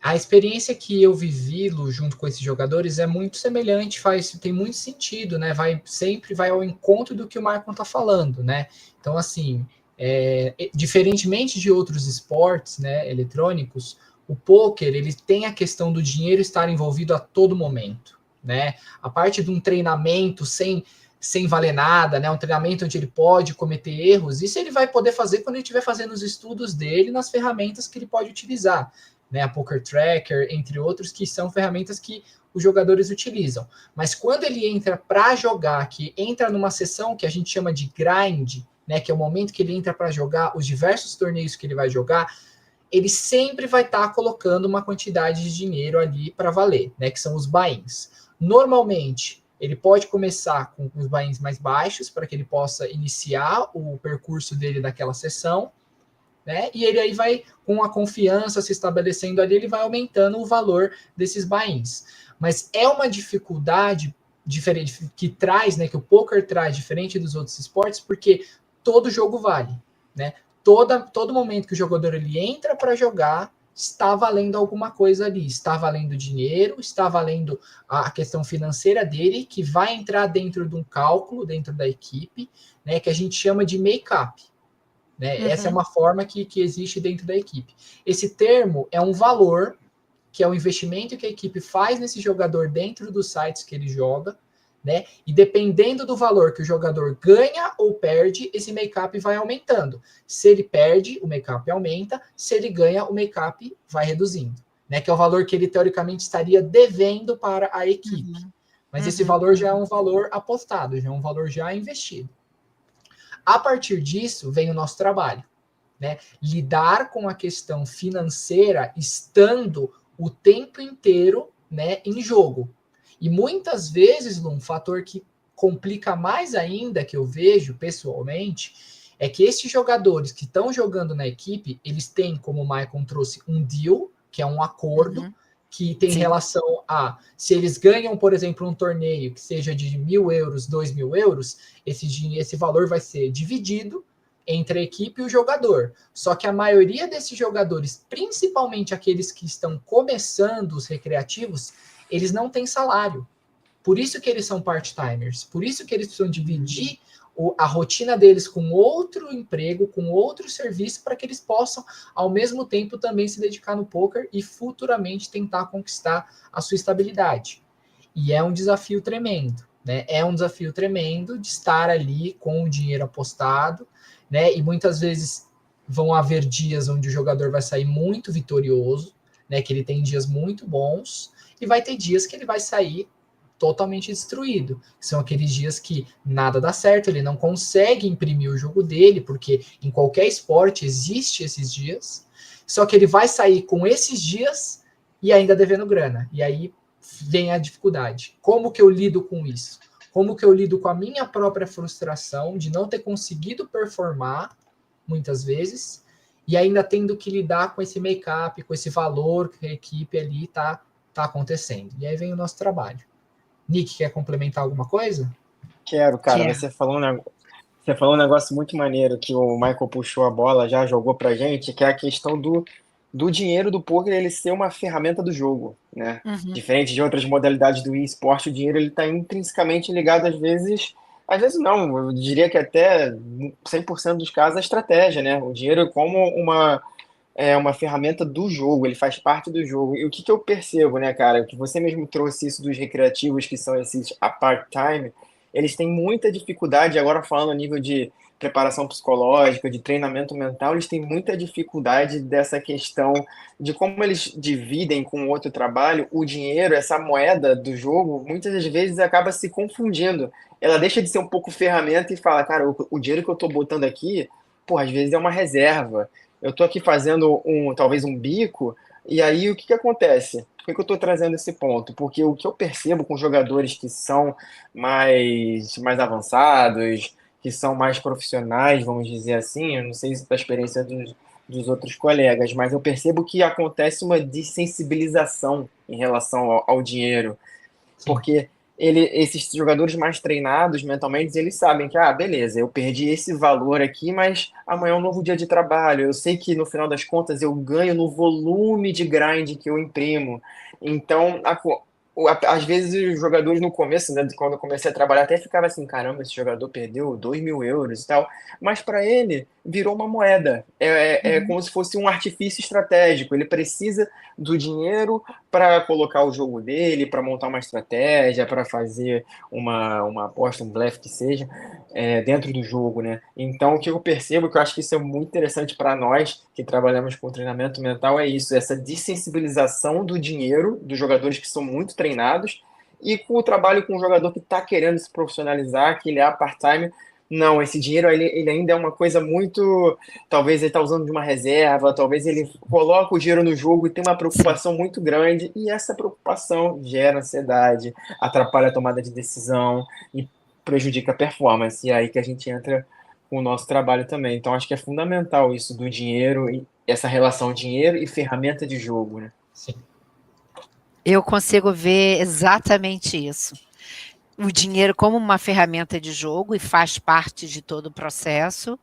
A experiência que eu vivi, Lu, junto com esses jogadores é muito semelhante, tem muito sentido, né? Sempre vai ao encontro do que o Marcon tá falando, né? Então, assim, diferentemente de outros esportes, né, eletrônicos, o poker, ele tem a questão do dinheiro estar envolvido a todo momento, né? A parte de um treinamento sem valer nada, né? Um treinamento onde ele pode cometer erros, isso ele vai poder fazer quando ele estiver fazendo os estudos dele nas ferramentas que ele pode utilizar, né? A Poker Tracker, entre outros, que são ferramentas que os jogadores utilizam. Mas quando ele entra para jogar, que entra numa sessão que a gente chama de grind, né? Que é o momento que ele entra para jogar os diversos torneios que ele vai jogar, ele sempre vai estar colocando uma quantidade de dinheiro ali para valer, né? Que são os buy-ins. Normalmente, ele pode começar com os buy-ins mais baixos para que ele possa iniciar o percurso dele daquela sessão, né? E ele aí vai, com a confiança se estabelecendo ali, ele vai aumentando o valor desses buy-ins. Mas é uma dificuldade diferente que traz, né? Que o poker traz diferente dos outros esportes, porque todo jogo vale, né? Todo momento que o jogador ele entra para jogar, está valendo alguma coisa ali, está valendo dinheiro, está valendo a questão financeira dele, que vai entrar dentro de um cálculo, dentro da equipe, né, que a gente chama de make-up. Né? Essa é uma forma que existe dentro da equipe. Esse termo é um valor que é o investimento que a equipe faz nesse jogador dentro dos sites que ele joga, né? E dependendo do valor que o jogador ganha ou perde, esse make-up vai aumentando. Se ele perde, o make-up aumenta. Se ele ganha, o make-up vai reduzindo, né? Que é o valor que ele teoricamente estaria devendo para a equipe. Mas esse valor já é um valor apostado, já é um valor já investido. A partir disso, vem o nosso trabalho, né? Lidar com a questão financeira estando o tempo inteiro, né, em jogo. E muitas vezes, um fator que complica mais ainda, que eu vejo pessoalmente, é que esses jogadores que estão jogando na equipe, eles têm, como o Maicon trouxe, um deal, que é um acordo, que tem relação a, se eles ganham, por exemplo, um torneio que seja de 1.000 euros, 2.000 euros, esse valor vai ser dividido entre a equipe e o jogador. Só que a maioria desses jogadores, principalmente aqueles que estão começando os recreativos, eles não têm salário. Por isso que eles são part-timers. Por isso que eles precisam dividir a rotina deles com outro emprego, com outro serviço, para que eles possam, ao mesmo tempo, também se dedicar no poker e futuramente tentar conquistar a sua estabilidade. E é um desafio tremendo, né? É um desafio tremendo de estar ali com o dinheiro apostado, né? E muitas vezes vão haver dias onde o jogador vai sair muito vitorioso, né? Que ele tem dias muito bons, e vai ter dias que ele vai sair totalmente destruído. São aqueles dias que nada dá certo, ele não consegue imprimir o jogo dele, porque em qualquer esporte existe esses dias, só que ele vai sair com esses dias e ainda devendo grana. E aí vem a dificuldade. Como que eu lido com isso? Como que eu lido com a minha própria frustração de não ter conseguido performar, muitas vezes, e ainda tendo que lidar com esse make-up, com esse valor que a equipe ali está acontecendo. E aí vem o nosso trabalho. Nick, quer complementar alguma coisa? Quero, cara. Você falou um negócio muito maneiro que o Michael puxou a bola, já jogou pra gente, que é a questão do dinheiro do poker ele ser uma ferramenta do jogo, né? Diferente de outras modalidades do esporte, o dinheiro ele está intrinsecamente ligado às vezes não, eu diria que até 100% dos casos a estratégia, né? O dinheiro como uma ferramenta do jogo, ele faz parte do jogo. E o que eu percebo, né, cara? Que você mesmo trouxe isso dos recreativos, que são esses a part-time, eles têm muita dificuldade, agora falando a nível de preparação psicológica, de treinamento mental, eles têm muita dificuldade dessa questão de como eles dividem com o outro trabalho o dinheiro, essa moeda do jogo, muitas das vezes acaba se confundindo. Ela deixa de ser um pouco ferramenta e fala, cara, o dinheiro que eu tô botando aqui, pô, às vezes é uma reserva. Eu tô aqui fazendo talvez um bico, e aí o que acontece? Por que eu estou trazendo esse ponto? Porque o que eu percebo com jogadores que são mais avançados, que são mais profissionais, vamos dizer assim, eu não sei se da experiência dos outros colegas, mas eu percebo que acontece uma dessensibilização em relação ao dinheiro. Porque esses jogadores mais treinados mentalmente, eles sabem que, beleza, eu perdi esse valor aqui, mas amanhã é um novo dia de trabalho. Eu sei que no final das contas eu ganho no volume de grind que eu imprimo. Então, às vezes os jogadores no começo, né, quando eu comecei a trabalhar, até ficava assim, caramba, esse jogador perdeu 2.000 euros e tal. Mas para ele, virou uma moeda. É como se fosse um artifício estratégico. Ele precisa do dinheiro para colocar o jogo dele, para montar uma estratégia, para fazer uma aposta, um blefe que seja, dentro do jogo, né? Então, o que eu percebo, que eu acho que isso é muito interessante para nós que trabalhamos com treinamento mental, é isso, essa dessensibilização do dinheiro dos jogadores que são muito treinados e com o trabalho com o jogador que está querendo se profissionalizar, que ele é part-time. Não, esse dinheiro ele ainda é uma coisa muito. Talvez ele está usando de uma reserva, talvez ele coloca o dinheiro no jogo e tem uma preocupação muito grande, e essa preocupação gera ansiedade, atrapalha a tomada de decisão e prejudica a performance. E é aí que a gente entra com o nosso trabalho também. Então, acho que é fundamental isso do dinheiro e essa relação dinheiro e ferramenta de jogo, né? Sim. Eu consigo ver exatamente isso. O dinheiro como uma ferramenta de jogo e faz parte de todo o processo,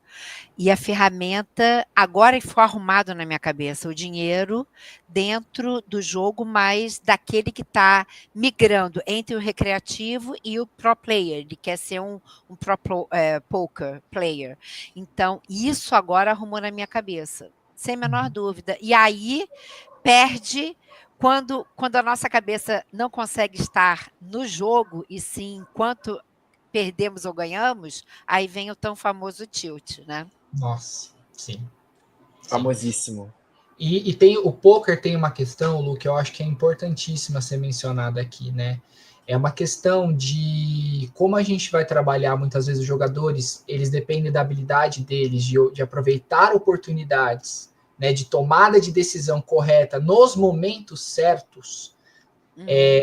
e a ferramenta agora ficou arrumado na minha cabeça, o dinheiro dentro do jogo, mas daquele que está migrando entre o recreativo e o pro player, ele quer ser um pro poker player. Então, isso agora arrumou na minha cabeça, sem a menor dúvida. E aí perde quando a nossa cabeça não consegue estar no jogo, e sim enquanto perdemos ou ganhamos, aí vem o tão famoso tilt, né? Nossa, sim. Famosíssimo. E tem o poker tem uma questão, Lu, que eu acho que é importantíssima ser mencionada aqui, né? É uma questão de como a gente vai trabalhar, muitas vezes os jogadores, eles dependem da habilidade deles de aproveitar oportunidades, né, de tomada de decisão correta nos momentos certos.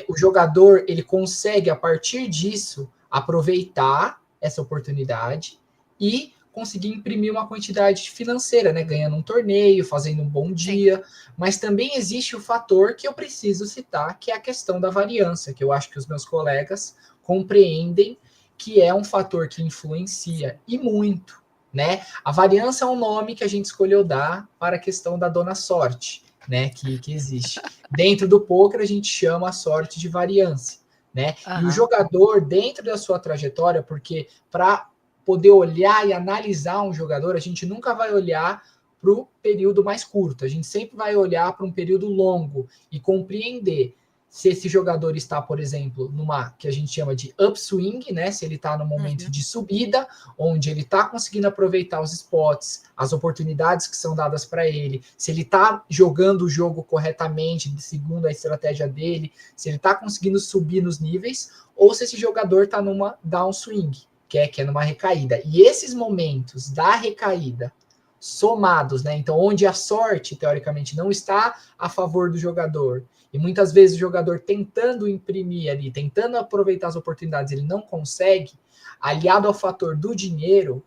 O jogador, ele consegue, a partir disso, aproveitar essa oportunidade e conseguir imprimir uma quantidade financeira, né? Ganhando um torneio, fazendo um bom dia. Sim. Mas também existe o fator que eu preciso citar, que é a questão da variância, que eu acho que os meus colegas compreendem que é um fator que influencia e muito, né? A variância é um nome que a gente escolheu dar para a questão da dona sorte, né? Que existe. Dentro do poker, a gente chama a sorte de variância, né? E o jogador, dentro da sua trajetória, porque para poder olhar e analisar um jogador, a gente nunca vai olhar para o período mais curto, a gente sempre vai olhar para um período longo e compreender se esse jogador está, por exemplo, numa que a gente chama de upswing, né? Se ele está no momento de subida, onde ele está conseguindo aproveitar os spots, as oportunidades que são dadas para ele, se ele está jogando o jogo corretamente, segundo a estratégia dele, se ele está conseguindo subir nos níveis, ou se esse jogador está numa downswing, que é numa recaída. E esses momentos da recaída somados, né? Então, onde a sorte, teoricamente, não está a favor do jogador, e muitas vezes o jogador tentando imprimir ali, tentando aproveitar as oportunidades, ele não consegue, aliado ao fator do dinheiro,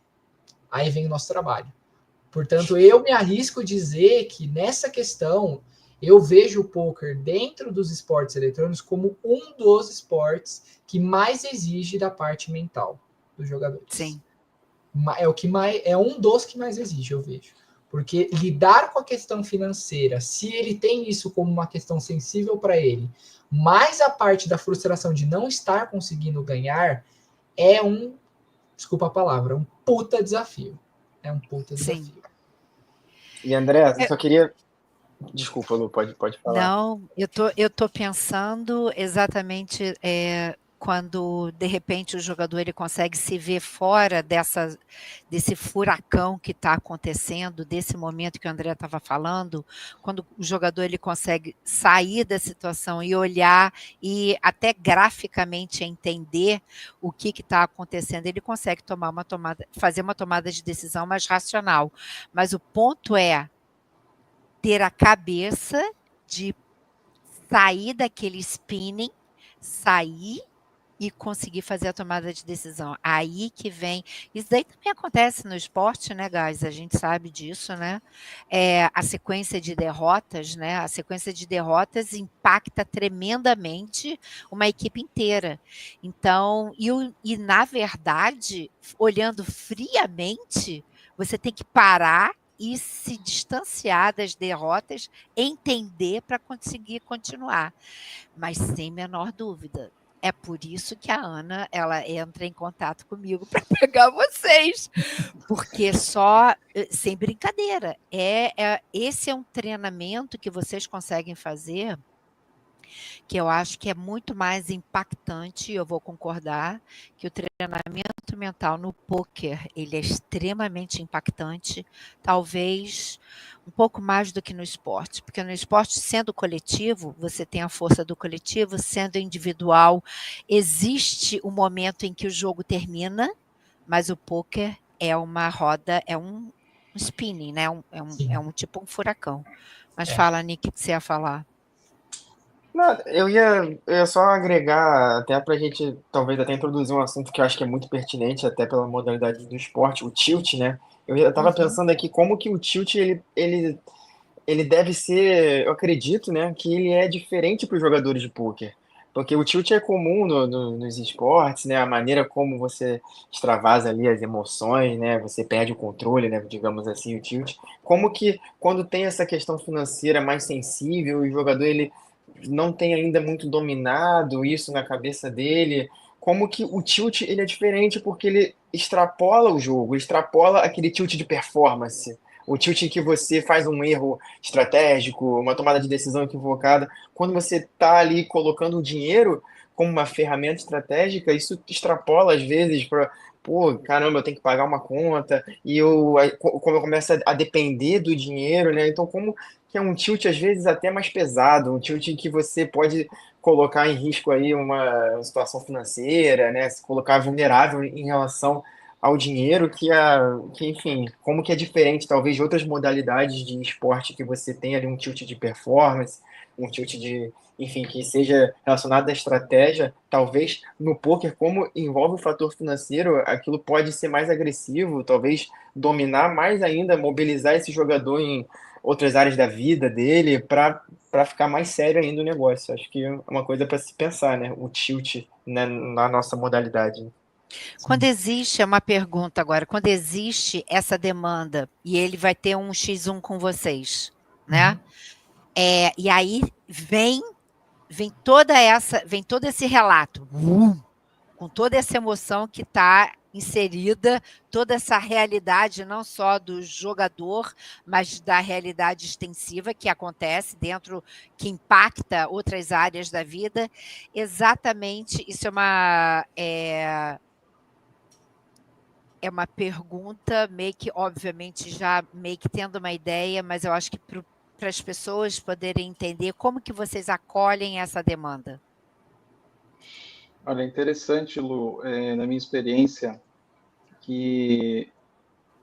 aí vem o nosso trabalho. Portanto, eu me arrisco a dizer que nessa questão, eu vejo o poker dentro dos esportes eletrônicos como um dos esportes que mais exige da parte mental dos jogadores. Sim. É o que mais, é um dos que mais exige, eu vejo. Porque lidar com a questão financeira, se ele tem isso como uma questão sensível para ele, mais a parte da frustração de não estar conseguindo ganhar, é um, desculpa a palavra, um puta desafio. É um puta desafio. E André, eu só queria... Desculpa, Lu, pode falar. Não, eu tô pensando exatamente quando, de repente, o jogador ele consegue se ver fora desse furacão que está acontecendo, desse momento que o André estava falando, quando o jogador ele consegue sair da situação e olhar e até graficamente entender o que está acontecendo, ele consegue fazer uma tomada de decisão mais racional. Mas o ponto é ter a cabeça de sair daquele spinning, sair e conseguir fazer a tomada de decisão. Aí que vem... Isso daí também acontece no esporte, né, guys? A gente sabe disso, né? A sequência de derrotas, né? A sequência de derrotas impacta tremendamente uma equipe inteira. Então, e na verdade, olhando friamente, você tem que parar e se distanciar das derrotas, entender para conseguir continuar. Mas sem menor dúvida, é por isso que a Ana, ela entra em contato comigo para pegar vocês, porque sem brincadeira, esse é um treinamento que vocês conseguem fazer, que eu acho que é muito mais impactante, eu vou concordar, que o treinamento mental no poker, ele é extremamente impactante, talvez um pouco mais do que no esporte, porque no esporte, sendo coletivo, você tem a força do coletivo, sendo individual, existe um momento em que o jogo termina, mas o poker é uma roda, é um spinning, né? É um tipo um furacão. Mas fala, Nick, o que você ia falar? Não, eu ia só agregar, até para a gente talvez até introduzir um assunto que eu acho que é muito pertinente, até pela modalidade do esporte, o tilt, né? Eu estava pensando aqui como que o tilt ele deve ser, eu acredito, né, que ele é diferente para os jogadores de pôquer. Porque o tilt é comum nos esportes, né? A maneira como você extravasa ali as emoções, né? Você perde o controle, né? Digamos assim, o tilt. Como que quando tem essa questão financeira mais sensível, o jogador ele não tem ainda muito dominado isso na cabeça dele, como que o tilt ele é diferente porque ele extrapola o jogo, extrapola aquele tilt de performance. o tilt em que você faz um erro estratégico, uma tomada de decisão equivocada. Quando você está ali colocando o dinheiro como uma ferramenta estratégica, isso extrapola às vezes para, pô, caramba, eu tenho que pagar uma conta e como eu começo a depender do dinheiro, né? Então, como que é um tilt às vezes até mais pesado, um tilt em que você pode colocar em risco aí uma situação financeira, né? Se colocar vulnerável em relação ao dinheiro, que, enfim, como que é diferente talvez de outras modalidades de esporte que você tem ali um tilt de performance, um tilt de, enfim, que seja relacionado à estratégia, talvez no poker, como envolve o fator financeiro, aquilo pode ser mais agressivo, talvez dominar mais ainda, mobilizar esse jogador em outras áreas da vida dele para ficar mais sério ainda o negócio. Acho que é uma coisa para se pensar, né? O tilt, né, na nossa modalidade. Quando existe, é uma pergunta agora, quando existe essa demanda e ele vai ter um X1 com vocês, né? E aí vem todo esse relato, com toda essa emoção que está inserida, toda essa realidade não só do jogador, mas da realidade extensiva que acontece dentro, que impacta outras áreas da vida. Exatamente, isso é uma pergunta meio que, obviamente, já meio que tendo uma ideia, mas eu acho que para as pessoas poderem entender como que vocês acolhem essa demanda. Olha, é interessante, Lu, na minha experiência, que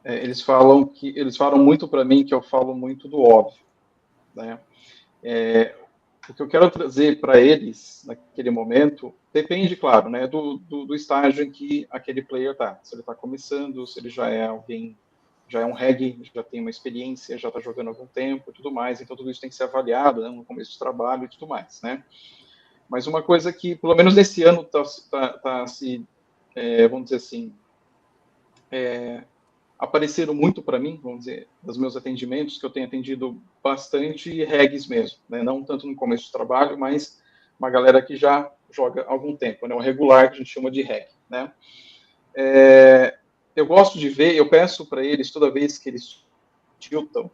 eles falam muito para mim que eu falo muito do óbvio, né? O que eu quero trazer para eles naquele momento depende, claro, né, do estágio em que aquele player está. Se ele está começando, se ele já é alguém, já é um reggae, já tem uma experiência, já está jogando há algum tempo e tudo mais. Então, tudo isso tem que ser avaliado, né, no começo do trabalho e tudo mais, né? Mas uma coisa que, pelo menos nesse ano, tá se, vamos dizer assim, apareceram muito para mim, vamos dizer, dos meus atendimentos, que eu tenho atendido bastante regs mesmo, né? Não tanto no começo do trabalho, mas uma galera que já joga há algum tempo, né? O regular, que a gente chama de reg, né? Eu gosto de ver, eu peço para eles, toda vez que eles tiltam,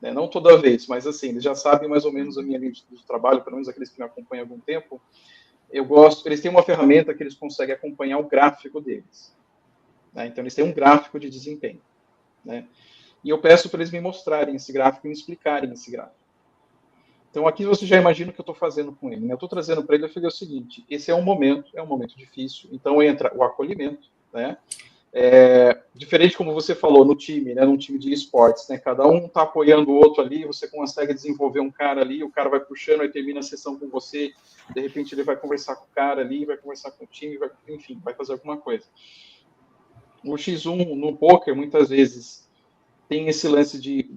né? Não toda vez, mas assim, eles já sabem mais ou menos a minha linha de trabalho, pelo menos aqueles que me acompanham há algum tempo, eles têm uma ferramenta que eles conseguem acompanhar o gráfico deles, né? Então, eles têm um gráfico de desempenho, né? E eu peço para eles me mostrarem esse gráfico e me explicarem esse gráfico. Então, aqui você já imagina o que eu estou fazendo com ele, né? Eu estou trazendo para ele, eu falei o seguinte, esse é um momento difícil, então entra o acolhimento, né? Diferente como você falou no time, né? Num time de esportes, né? Cada um está apoiando o outro ali, você consegue desenvolver um cara ali, o cara vai puxando, aí termina a sessão com você, de repente ele vai conversar com o cara ali, vai conversar com o time, enfim, vai fazer alguma coisa. O X1 no poker, muitas vezes, tem esse lance de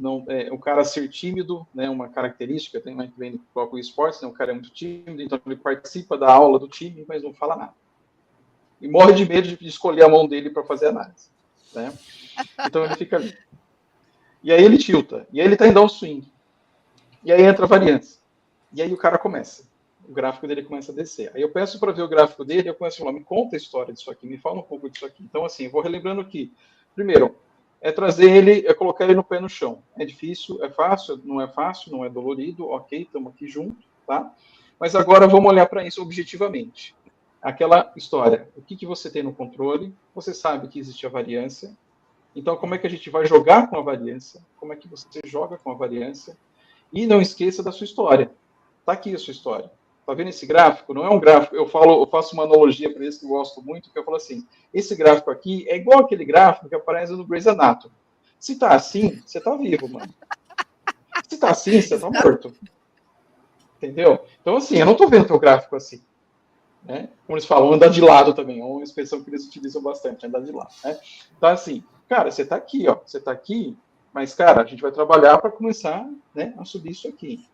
o cara ser tímido, né, uma característica, tem mais que vem no próprio esporte, né, o cara é muito tímido, então ele participa da aula do time, mas não fala nada. E morre de medo de escolher a mão dele para fazer análise, né? Então ele fica ali. E aí ele tilta, e aí ele tá em downswing. E aí entra a variância. E aí o cara começa. O gráfico dele começa a descer. Aí eu peço para ver o gráfico dele, eu começo a falar, me conta a história disso aqui, me fala um pouco disso aqui. Então, assim, eu vou relembrando aqui. Primeiro, trazer ele, colocar ele no pé no chão. É difícil, é fácil, não é dolorido, ok, estamos aqui junto, tá? Mas agora vamos olhar para isso objetivamente. Aquela história, o que você tem no controle, você sabe que existe a variância, então como é que a gente vai jogar com a variância, como é que você joga com a variância, e não esqueça da sua história. Está aqui a sua história. Está vendo esse gráfico? Não é um gráfico. Eu faço uma analogia para isso que eu gosto muito, que eu falo assim: esse gráfico aqui é igual aquele gráfico que aparece no Grey's Anatomy. Se está assim, você está vivo, mano. Se está assim, você está morto. Entendeu? Então, assim, eu não estou vendo o teu gráfico assim. Né? Como eles falam, andar de lado também. É uma expressão que eles utilizam bastante, andar de lado. Né? Então, assim, cara, você está aqui, ó. Você está aqui, mas, cara, a gente vai trabalhar para começar, né, a subir isso aqui.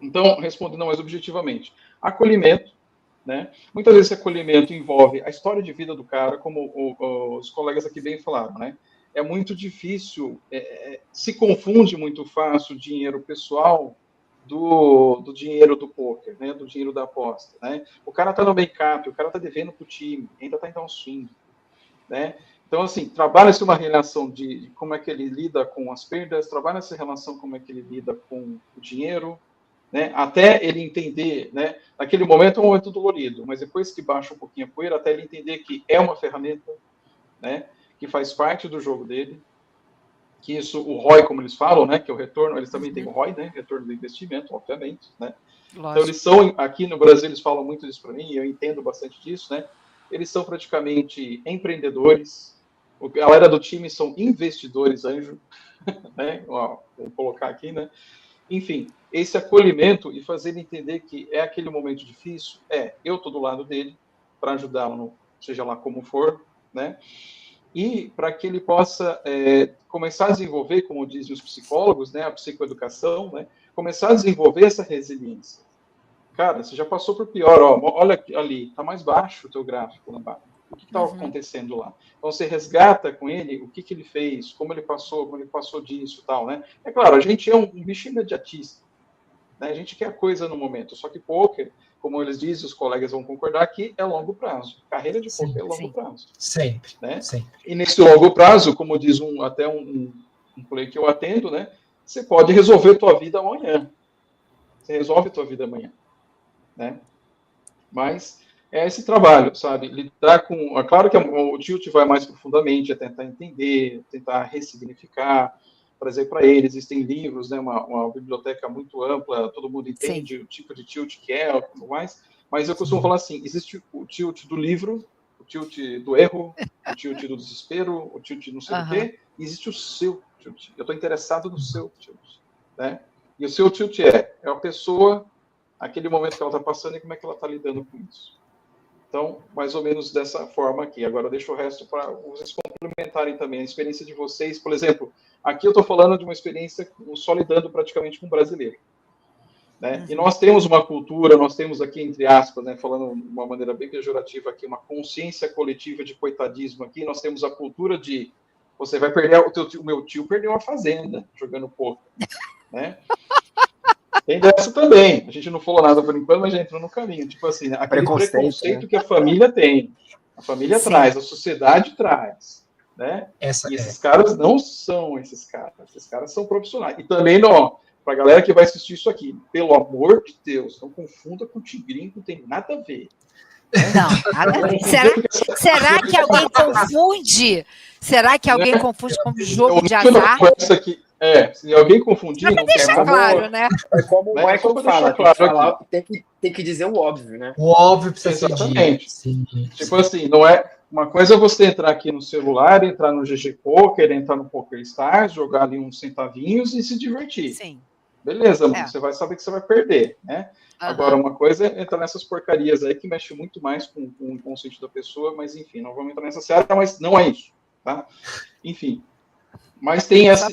Então, respondendo mais objetivamente, acolhimento, né? Muitas vezes esse acolhimento envolve a história de vida do cara, como os colegas aqui bem falaram, né? É muito difícil, se confunde muito fácil o dinheiro pessoal do dinheiro do poker, né? Do dinheiro da aposta, né? O cara tá no make-up, o cara tá devendo pro time, ainda tá em downswing, né? Então, assim, trabalha-se uma relação de como é que ele lida com as perdas, trabalha-se a relação como é que ele lida com o dinheiro, né? Até ele entender, né? Naquele momento é um momento dolorido, mas depois que baixa um pouquinho a poeira, até ele entender que é uma ferramenta, né? Que faz parte do jogo dele, que isso, o ROI, como eles falam, né? Que é o retorno, eles também têm o ROI, né? Retorno do investimento, obviamente, né? Lógico. Então, eles são, aqui no Brasil, eles falam muito isso para mim, e eu entendo bastante disso, né? Eles são praticamente empreendedores, a galera do time são investidores anjo, né? Ó, vou colocar aqui, né? Enfim, esse acolhimento e fazer ele entender que é aquele momento difícil, eu estou do lado dele para ajudá-lo, seja lá como for, né? E para que ele possa começar a desenvolver, como dizem os psicólogos, né, a psicoeducação, né, começar a desenvolver essa resiliência. Cara, você já passou por pior, ó, olha ali, está mais baixo o teu gráfico lá embaixo. O que está acontecendo lá? Então, você resgata com ele o que ele fez, como ele passou disso e tal, né? É claro, a gente é um bicho imediatista, né? A gente quer a coisa no momento, só que poker, como eles dizem, os colegas vão concordar que é longo prazo. Carreira de poker é longo prazo. Sempre, né? sempre. E nesse longo prazo, como diz até um player que eu atendo, né? Você pode resolver tua vida amanhã. Você resolve tua vida amanhã, né? Mas é esse trabalho, sabe? Lidar com... É claro que o tilt vai mais profundamente, é tentar entender, tentar ressignificar, trazer para ele. Existem livros, né? Uma biblioteca muito ampla, todo mundo entende o tipo de tilt que é, e tudo mais. Mas eu costumo falar assim, existe o tilt do livro, o tilt do erro, o tilt do desespero, o tilt não sei do quê, e existe o seu tilt. Eu estou interessado no seu tilt, né? E o seu tilt é a pessoa, aquele momento que ela está passando e como é que ela está lidando com isso. Então, mais ou menos dessa forma aqui. Agora, eu deixo o resto para vocês complementarem também a experiência de vocês. Por exemplo, aqui eu estou falando de uma experiência só lidando praticamente com brasileiro. Né? E nós temos uma cultura, nós temos aqui, entre aspas, né, falando de uma maneira bem pejorativa aqui, uma consciência coletiva de coitadismo aqui. Nós temos a cultura de você vai perder, o meu tio perdeu a fazenda jogando poker. Né? Tem dessa também. A gente não falou nada por enquanto, mas já entrou no caminho. Tipo assim, né? Aquele preconceito, né? Que a família tem. A família traz, a sociedade traz. Né? E esses caras não são esses caras. Esses caras são profissionais. E também, não, para a galera que vai assistir isso aqui, pelo amor de Deus, não confunda com o tigrinho, não tem nada a ver. Não, nada a ver. Será que alguém confunde? Será que alguém confunde com jogo de azar? Se alguém confundir, não deixa claro, né? É como o Michael fala, claro, tem que dizer o óbvio, né? O óbvio precisa ser dito. Tipo assim, não é... Uma coisa é você entrar aqui no celular, entrar no GG Poker, entrar no Poker Stars, jogar ali uns centavinhos e se divertir. Sim. Beleza, mano, você vai saber que você vai perder, né? Agora, uma coisa é entrar nessas porcarias aí que mexe muito mais com o inconsciente da pessoa, mas enfim, não vamos entrar nessa seara, mas não é isso, tá? Enfim. Mas tem essa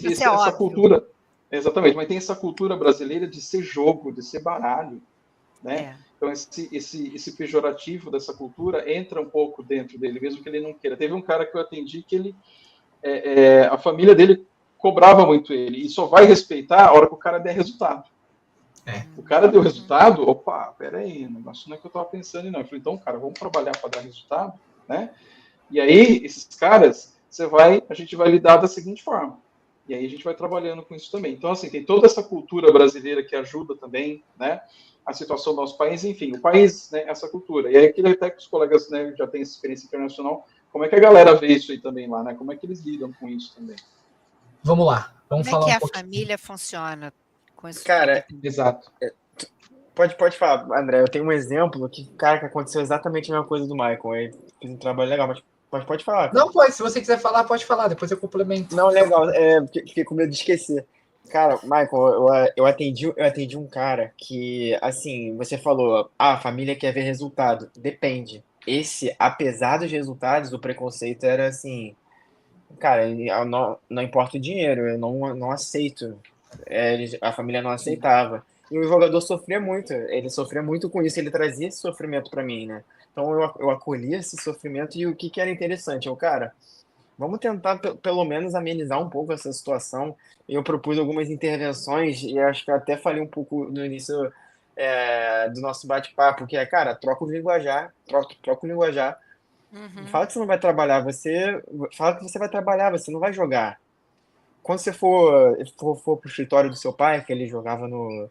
cultura, exatamente, mas tem essa cultura brasileira de ser jogo, de ser baralho, né? Então, esse pejorativo dessa cultura entra um pouco dentro dele, mesmo que ele não queira. Teve um cara que eu atendi que ele, a família dele cobrava muito ele, e só vai respeitar a hora que o cara der resultado. O cara deu resultado, opa, peraí, o negócio não é que eu estava pensando, não. Eu falei, então, cara, vamos trabalhar para dar resultado, né? E aí, esses caras, a gente vai lidar da seguinte forma. E aí a gente vai trabalhando com isso também. Então, assim, tem toda essa cultura brasileira que ajuda também, né? A situação do nosso país, enfim, o país, né? Essa cultura. E aí, até que os colegas, né, já têm essa experiência internacional, como é que a galera vê isso aí também lá, né? Como é que eles lidam com isso também? Vamos lá, vamos falar um pouquinho. Como é que a família funciona com isso? Cara, exato. Pode falar, André. Eu tenho um exemplo que, cara, que aconteceu exatamente a mesma coisa do Michael. Aí fiz um trabalho legal, mas pode falar. Cara. Não, pode. Se você quiser falar, pode falar. Depois eu complemento. Não, legal. Fiquei com medo de esquecer. Cara, Michael, eu atendi um cara que, assim, você falou, a família quer ver resultado. Depende. Apesar dos resultados, o preconceito era assim, cara, não importa o dinheiro, eu não aceito. A família não aceitava. E o jogador sofria muito, ele sofria muito com isso, ele trazia esse sofrimento para mim, né? Então eu acolhi esse sofrimento e o que era interessante, cara, vamos tentar pelo menos amenizar um pouco essa situação. Eu propus algumas intervenções e acho que até falei um pouco no início do nosso bate-papo, que cara, troca o linguajar, Uhum. Fala que você não vai trabalhar, fala que você vai trabalhar, você não vai jogar. Quando você for pro escritório do seu pai, que ele jogava no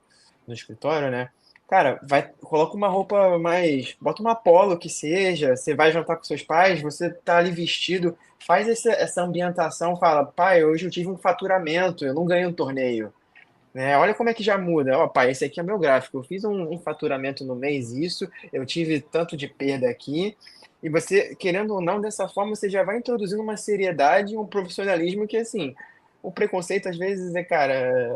escritório, né? Cara, coloca uma roupa mais. Bota uma polo que seja. Você vai jantar com seus pais, você tá ali vestido. Faz essa ambientação. Fala, pai, hoje eu tive um faturamento, eu não ganhei um torneio. Né? Olha como é que já muda. Ó, pai, esse aqui é meu gráfico. Eu fiz um faturamento no mês, isso. Eu tive tanto de perda aqui. E você, querendo ou não, dessa forma, você já vai introduzindo uma seriedade e um profissionalismo que, assim, o preconceito às vezes cara,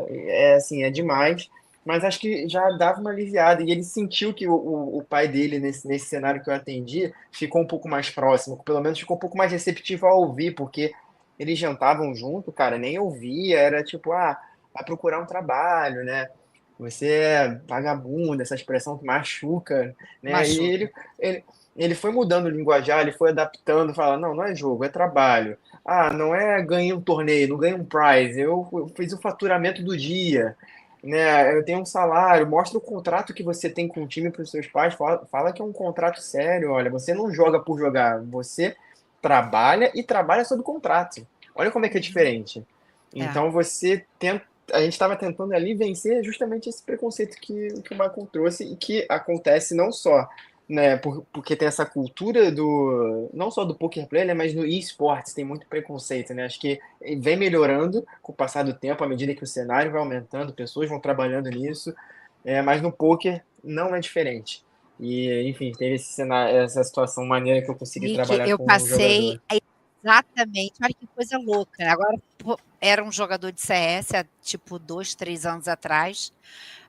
é assim, é demais, mas acho que já dava uma aliviada, e ele sentiu que o pai dele, nesse cenário que eu atendi, ficou um pouco mais próximo, pelo menos ficou um pouco mais receptivo a ouvir, porque eles jantavam junto, cara, nem ouvia, era tipo, vai procurar um trabalho, né? Você é vagabundo, essa expressão que machuca, né? E Machuca. ele foi mudando o linguajar, ele foi adaptando, fala, não é jogo, é trabalho. Não é ganhei um torneio, não ganhei um prize, eu fiz o faturamento do dia, né? Eu tenho um salário, mostra o contrato que você tem com o time para os seus pais, fala que é um contrato sério, olha, você não joga por jogar, você trabalha e trabalha sob contrato. Olha como é que é diferente. É. Então a gente estava tentando ali vencer justamente esse preconceito que o Michael trouxe e que acontece não só, né, porque tem essa cultura não só do poker play, né, mas no esportes tem muito preconceito, né? Acho que vem melhorando com o passar do tempo, à medida que o cenário vai aumentando, pessoas vão trabalhando nisso, mas no poker não é diferente. E, enfim, teve essa situação maneira que eu consegui Nick, trabalhar eu com o passei jogador. exatamente, olha que coisa louca, né? Agora, era um jogador de CS há tipo 2, 3 anos atrás,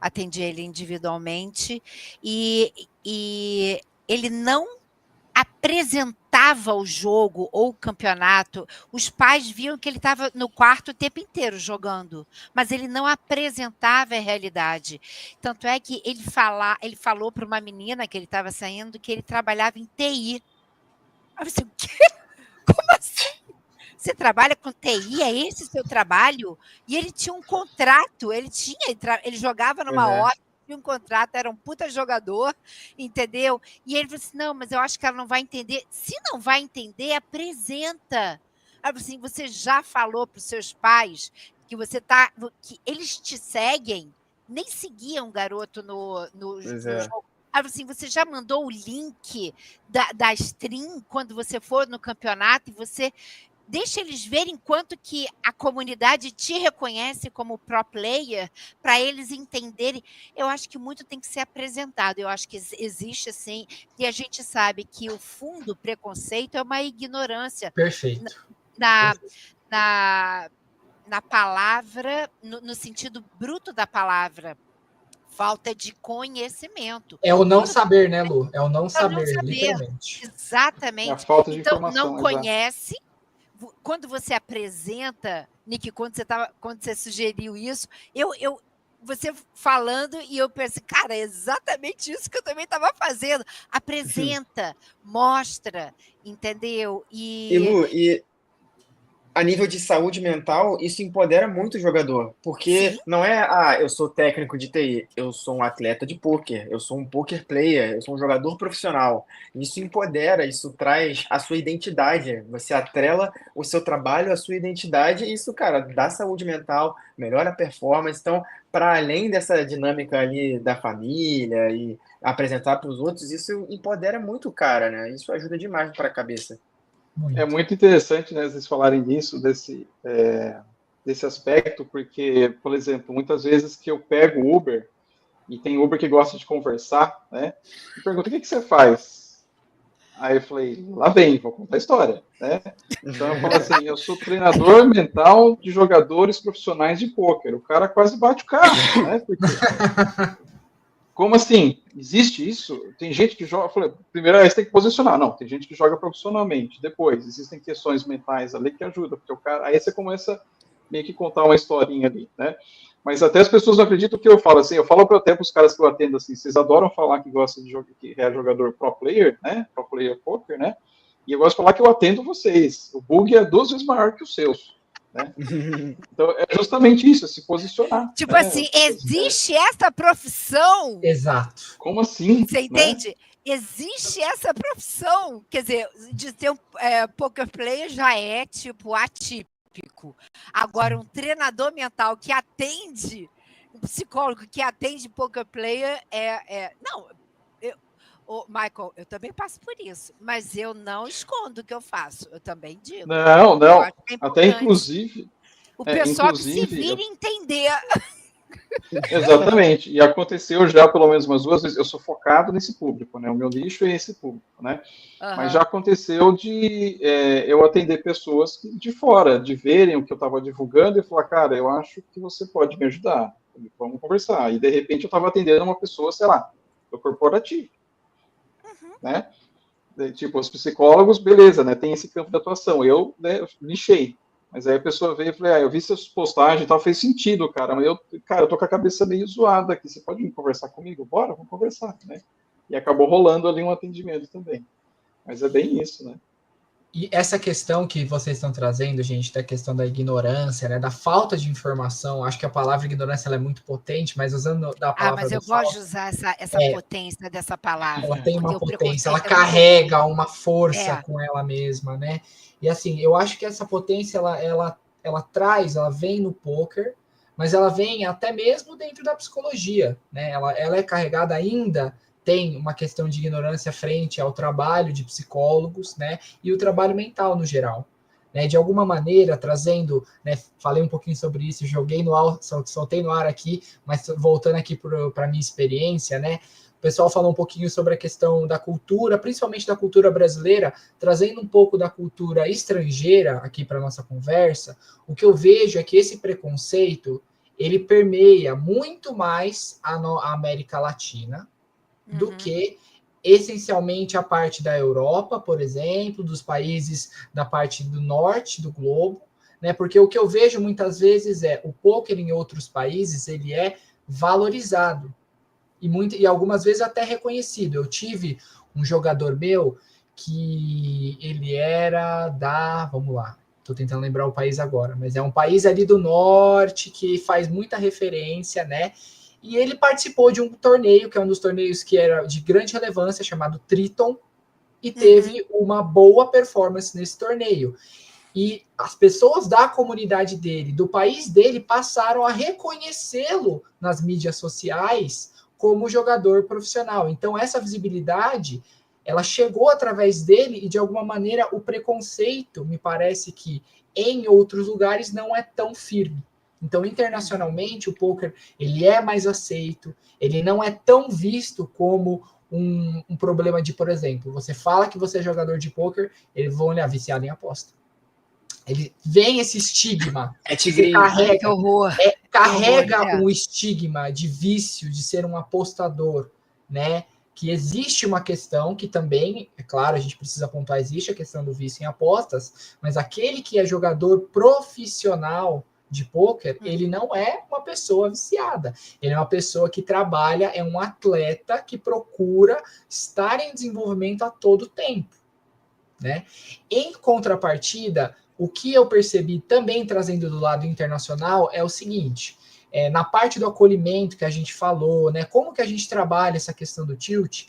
atendi ele individualmente, e ele não apresentava o jogo ou o campeonato. Os pais viam que ele estava no quarto o tempo inteiro jogando, mas ele não apresentava a realidade. Tanto é que ele falou para uma menina que ele estava saindo que ele trabalhava em TI. Eu falei, o quê? Como assim? Você trabalha com TI? É esse seu trabalho? E ele tinha um contrato, ele jogava Pois numa é. hora, tinha um contrato, era um puta jogador, entendeu? E ele falou assim: não, mas eu acho que ela não vai entender. Se não vai entender, apresenta. Aí assim, você já falou para os seus pais que que eles te seguem, nem seguiam o garoto no Pois é. jogo. Aí assim, você já mandou o link da stream quando você for no campeonato e você deixa eles verem quanto que a comunidade te reconhece como pro player, para eles entenderem. Eu acho que muito tem que ser apresentado. Eu acho que existe, assim, e a gente sabe que o fundo preconceito é uma ignorância Perfeito. na, na, na palavra, no sentido bruto da palavra. Falta de conhecimento. É o não Quando saber, né, Lu? É o não é o saber, não saber. literalmente. É a Exatamente. falta de Então, não informação, exato. conhece. Quando você apresenta, Nick, quando você sugeriu isso, você falando e eu pensei, cara, é exatamente isso que eu também estava fazendo. Apresenta, mostra, entendeu? E Lu, a nível de saúde mental, isso empodera muito o jogador, porque Sim, não é, eu sou técnico de TI, eu sou um atleta de pôquer, eu sou um poker player, eu sou um jogador profissional. Isso empodera, isso traz a sua identidade, você atrela o seu trabalho à sua identidade, e isso, cara, dá saúde mental, melhora a performance. Então, para além dessa dinâmica ali da família e apresentar para os outros, isso empodera muito o cara, né? Isso ajuda demais para a cabeça. É Muito. muito interessante, né, vocês falarem disso, desse aspecto, porque, por exemplo, muitas vezes que eu pego Uber, e tem Uber que gosta de conversar, né, e pergunta, o que você faz? Aí eu falei, lá vem, vou contar a história, né? Então eu falo assim, eu sou treinador mental de jogadores profissionais de pôquer. O cara quase bate o carro, né? Porque como assim? Existe isso? Tem gente que joga. Eu falei, primeiro você tem que posicionar. Não, tem gente que joga profissionalmente. Depois, existem questões mentais ali que ajudam, porque o cara. Aí você começa meio que contar uma historinha ali, né? Mas até as pessoas não acreditam que eu falo assim. Eu falo até para os caras que eu atendo assim, vocês adoram falar que gostam de jogar, que é jogador pro player, né? Pro player poker, né? E eu gosto de falar que eu atendo vocês. O bug é 2 vezes maior que os seus. Né? Então é justamente isso, é se posicionar. tipo né? assim, existe essa profissão? Exato. Como assim? Você Né? entende? existe essa profissão? Quer dizer, de ser um poker player já é, tipo, atípico. Agora, um treinador mental que atende, um psicólogo que atende poker player Não, Michael, eu também passo por isso, mas eu não escondo o que eu faço, eu também digo. Não, Eu acho que é até importante. O pessoal que se inclusive, vira entender. exatamente. E aconteceu já pelo menos umas 2 vezes. Eu sou focado nesse público, né? O meu nicho é esse público, né? Mas já aconteceu de eu atender pessoas de fora, de verem o que eu estava divulgando e falar, cara, eu acho que você pode me ajudar. Vamos conversar. E de repente eu estava atendendo uma pessoa, sei lá, do corporativo, né? Tipo, os psicólogos, beleza, né? Tem esse campo de atuação. Eu, né, lixei. Mas aí a pessoa veio e falei, eu vi suas postagens e tal, fez sentido, cara. Mas eu tô com a cabeça meio zoada aqui. Você pode vir conversar comigo? Bora, vamos conversar, né? E acabou rolando ali um atendimento também. Mas é bem isso, né? E essa questão que vocês estão trazendo, gente, da questão da ignorância, né, da falta de informação, acho que a palavra ignorância ela é muito potente, mas usando da palavra mas eu gosto de usar essa potência dessa ela palavra, tem porque uma o potência, ela preconceito é muito carrega uma força É. com ela mesma, né? E assim, eu acho que essa potência, ela vem no poker, mas ela vem até mesmo dentro da psicologia, né? Ela é carregada ainda, tem uma questão de ignorância frente ao trabalho de psicólogos, né? E o trabalho mental no geral. Né, de alguma maneira, trazendo, né, falei um pouquinho sobre isso, joguei no ar, soltei no ar aqui, mas voltando aqui para a minha experiência, né? O pessoal falou um pouquinho sobre a questão da cultura, principalmente da cultura brasileira, trazendo um pouco da cultura estrangeira aqui para a nossa conversa. O que eu vejo é que esse preconceito ele permeia muito mais a América Latina do que essencialmente a parte da Europa, por exemplo, dos países da parte do norte do globo, né? Porque o que eu vejo muitas vezes é o poker em outros países ele é valorizado e algumas vezes até reconhecido. Eu tive um jogador meu que ele era vamos lá, estou tentando lembrar o país agora, mas é um país ali do norte que faz muita referência, né? E ele participou de um torneio, que é um dos torneios que era de grande relevância, chamado Triton, e teve uma boa performance nesse torneio. E as pessoas da comunidade dele, do país dele, passaram a reconhecê-lo nas mídias sociais como jogador profissional. Então, essa visibilidade, ela chegou através dele e, de alguma maneira, o preconceito, me parece que em outros lugares não é tão firme. Então, internacionalmente, o poker ele é mais aceito, ele não é tão visto como um problema de, por exemplo, você fala que você é jogador de poker, eles vão olhar viciado em aposta. Ele vem esse estigma. É tigrinho. Ai, que horror. Carrega um estigma de vício, de ser um apostador, né? Que existe uma questão que também, é claro, a gente precisa apontar, existe a questão do vício em apostas, mas aquele que é jogador profissional de pôquer, ele não é uma pessoa viciada. Ele é uma pessoa que trabalha, é um atleta que procura estar em desenvolvimento a todo tempo, né? Em contrapartida, o que eu percebi também trazendo do lado internacional é o seguinte, na parte do acolhimento que a gente falou, né, como que a gente trabalha essa questão do tilt,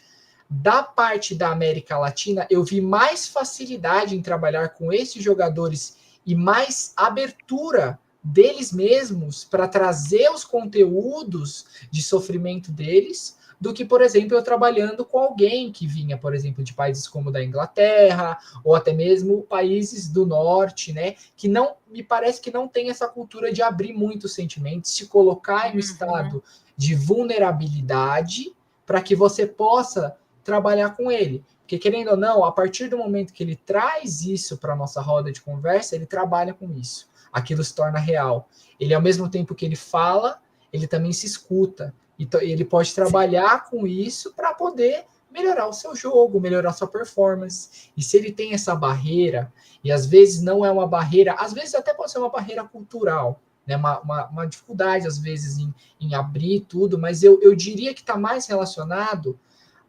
da parte da América Latina, eu vi mais facilidade em trabalhar com esses jogadores e mais abertura deles mesmos para trazer os conteúdos de sofrimento deles, do que, por exemplo, eu trabalhando com alguém que vinha, por exemplo, de países como da Inglaterra, ou até mesmo países do norte, né? Que não me parece que não tem essa cultura de abrir muitos sentimentos, se colocar em um estado de vulnerabilidade para que você possa trabalhar com ele. Porque, querendo ou não, a partir do momento que ele traz isso para a nossa roda de conversa, ele trabalha com isso. Aquilo se torna real. Ele, ao mesmo tempo que ele fala, ele também se escuta. Então, ele pode trabalhar com isso para poder melhorar o seu jogo, melhorar a sua performance. E se ele tem essa barreira, e às vezes não é uma barreira, às vezes até pode ser uma barreira cultural, né? Uma dificuldade, às vezes, em abrir tudo, mas eu diria que está mais relacionado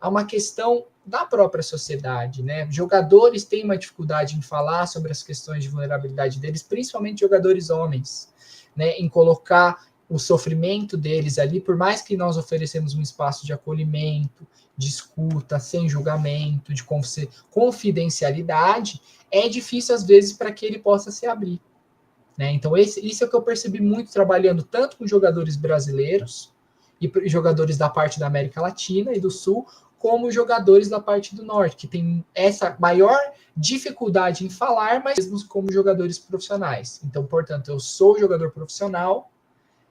a uma questão da própria sociedade, né? Jogadores têm uma dificuldade em falar sobre as questões de vulnerabilidade deles, principalmente jogadores homens, né? Em colocar o sofrimento deles ali, por mais que nós oferecemos um espaço de acolhimento, de escuta, sem julgamento, de confidencialidade, é difícil às vezes para que ele possa se abrir. Né? Então, isso é o que eu percebi muito trabalhando tanto com jogadores brasileiros e jogadores da parte da América Latina e do Sul, como jogadores da parte do Norte, que tem essa maior dificuldade em falar, mas mesmo como jogadores profissionais. Então, portanto, eu sou jogador profissional,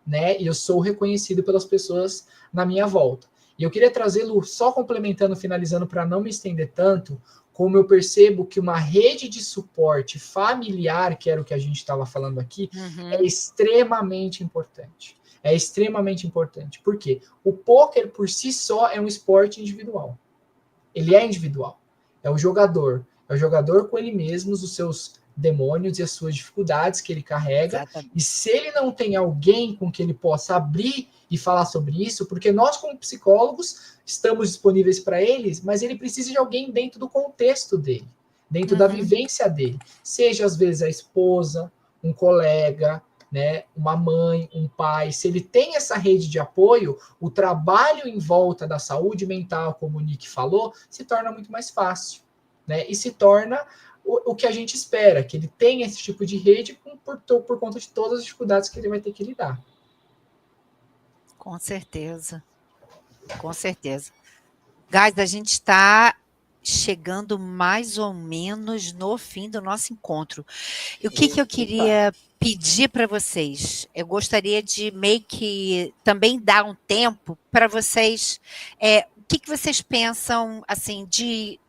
né? E eu sou reconhecido pelas pessoas na minha volta. E eu queria trazê-lo, só complementando, finalizando, para não me estender tanto, como eu percebo que uma rede de suporte familiar, que era o que a gente estava falando aqui, é extremamente importante. É extremamente importante. Por quê? O pôquer, por si só, é um esporte individual. Ele é individual. É o jogador com ele mesmo, os seus demônios e as suas dificuldades que ele carrega. Exatamente. E se ele não tem alguém com que ele possa abrir e falar sobre isso, porque nós, como psicólogos, estamos disponíveis para eles, mas ele precisa de alguém dentro do contexto dele, dentro da vivência dele. Seja, às vezes, a esposa, um colega, né, uma mãe, um pai. Se ele tem essa rede de apoio, o trabalho em volta da saúde mental, como o Nick falou, se torna muito mais fácil. Né, e se torna o que a gente espera, que ele tenha esse tipo de rede por conta de todas as dificuldades que ele vai ter que lidar. Com certeza. Com certeza. Guys, a gente está chegando mais ou menos no fim do nosso encontro. E o que eu queria pedir para vocês? Eu gostaria de meio que também dar um tempo para vocês. O que vocês pensam, assim,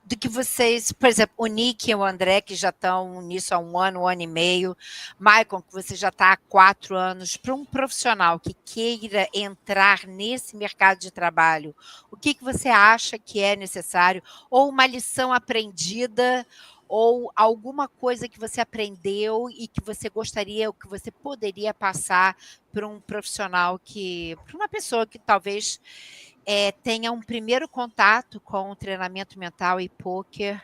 do que vocês, por exemplo, o Nick e o André, que já estão nisso há um ano e meio, Michael, que você já está há 4 anos, para um profissional que queira entrar nesse mercado de trabalho, o que você acha que é necessário? Ou uma lição aprendida, ou alguma coisa que você aprendeu e que você gostaria, ou que você poderia passar para um profissional para uma pessoa que talvez tenha um primeiro contato com o treinamento mental e pôquer,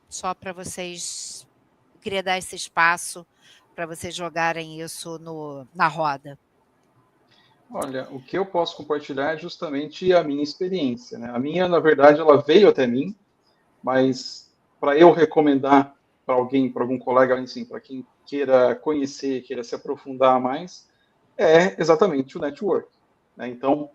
só para vocês, eu queria dar esse espaço para vocês jogarem isso na roda. Olha, o que eu posso compartilhar é justamente a minha experiência, né? A minha, na verdade, ela veio até mim, mas para eu recomendar para alguém, para algum colega, assim, para quem queira conhecer, queira se aprofundar mais, é exatamente o network, né? Então,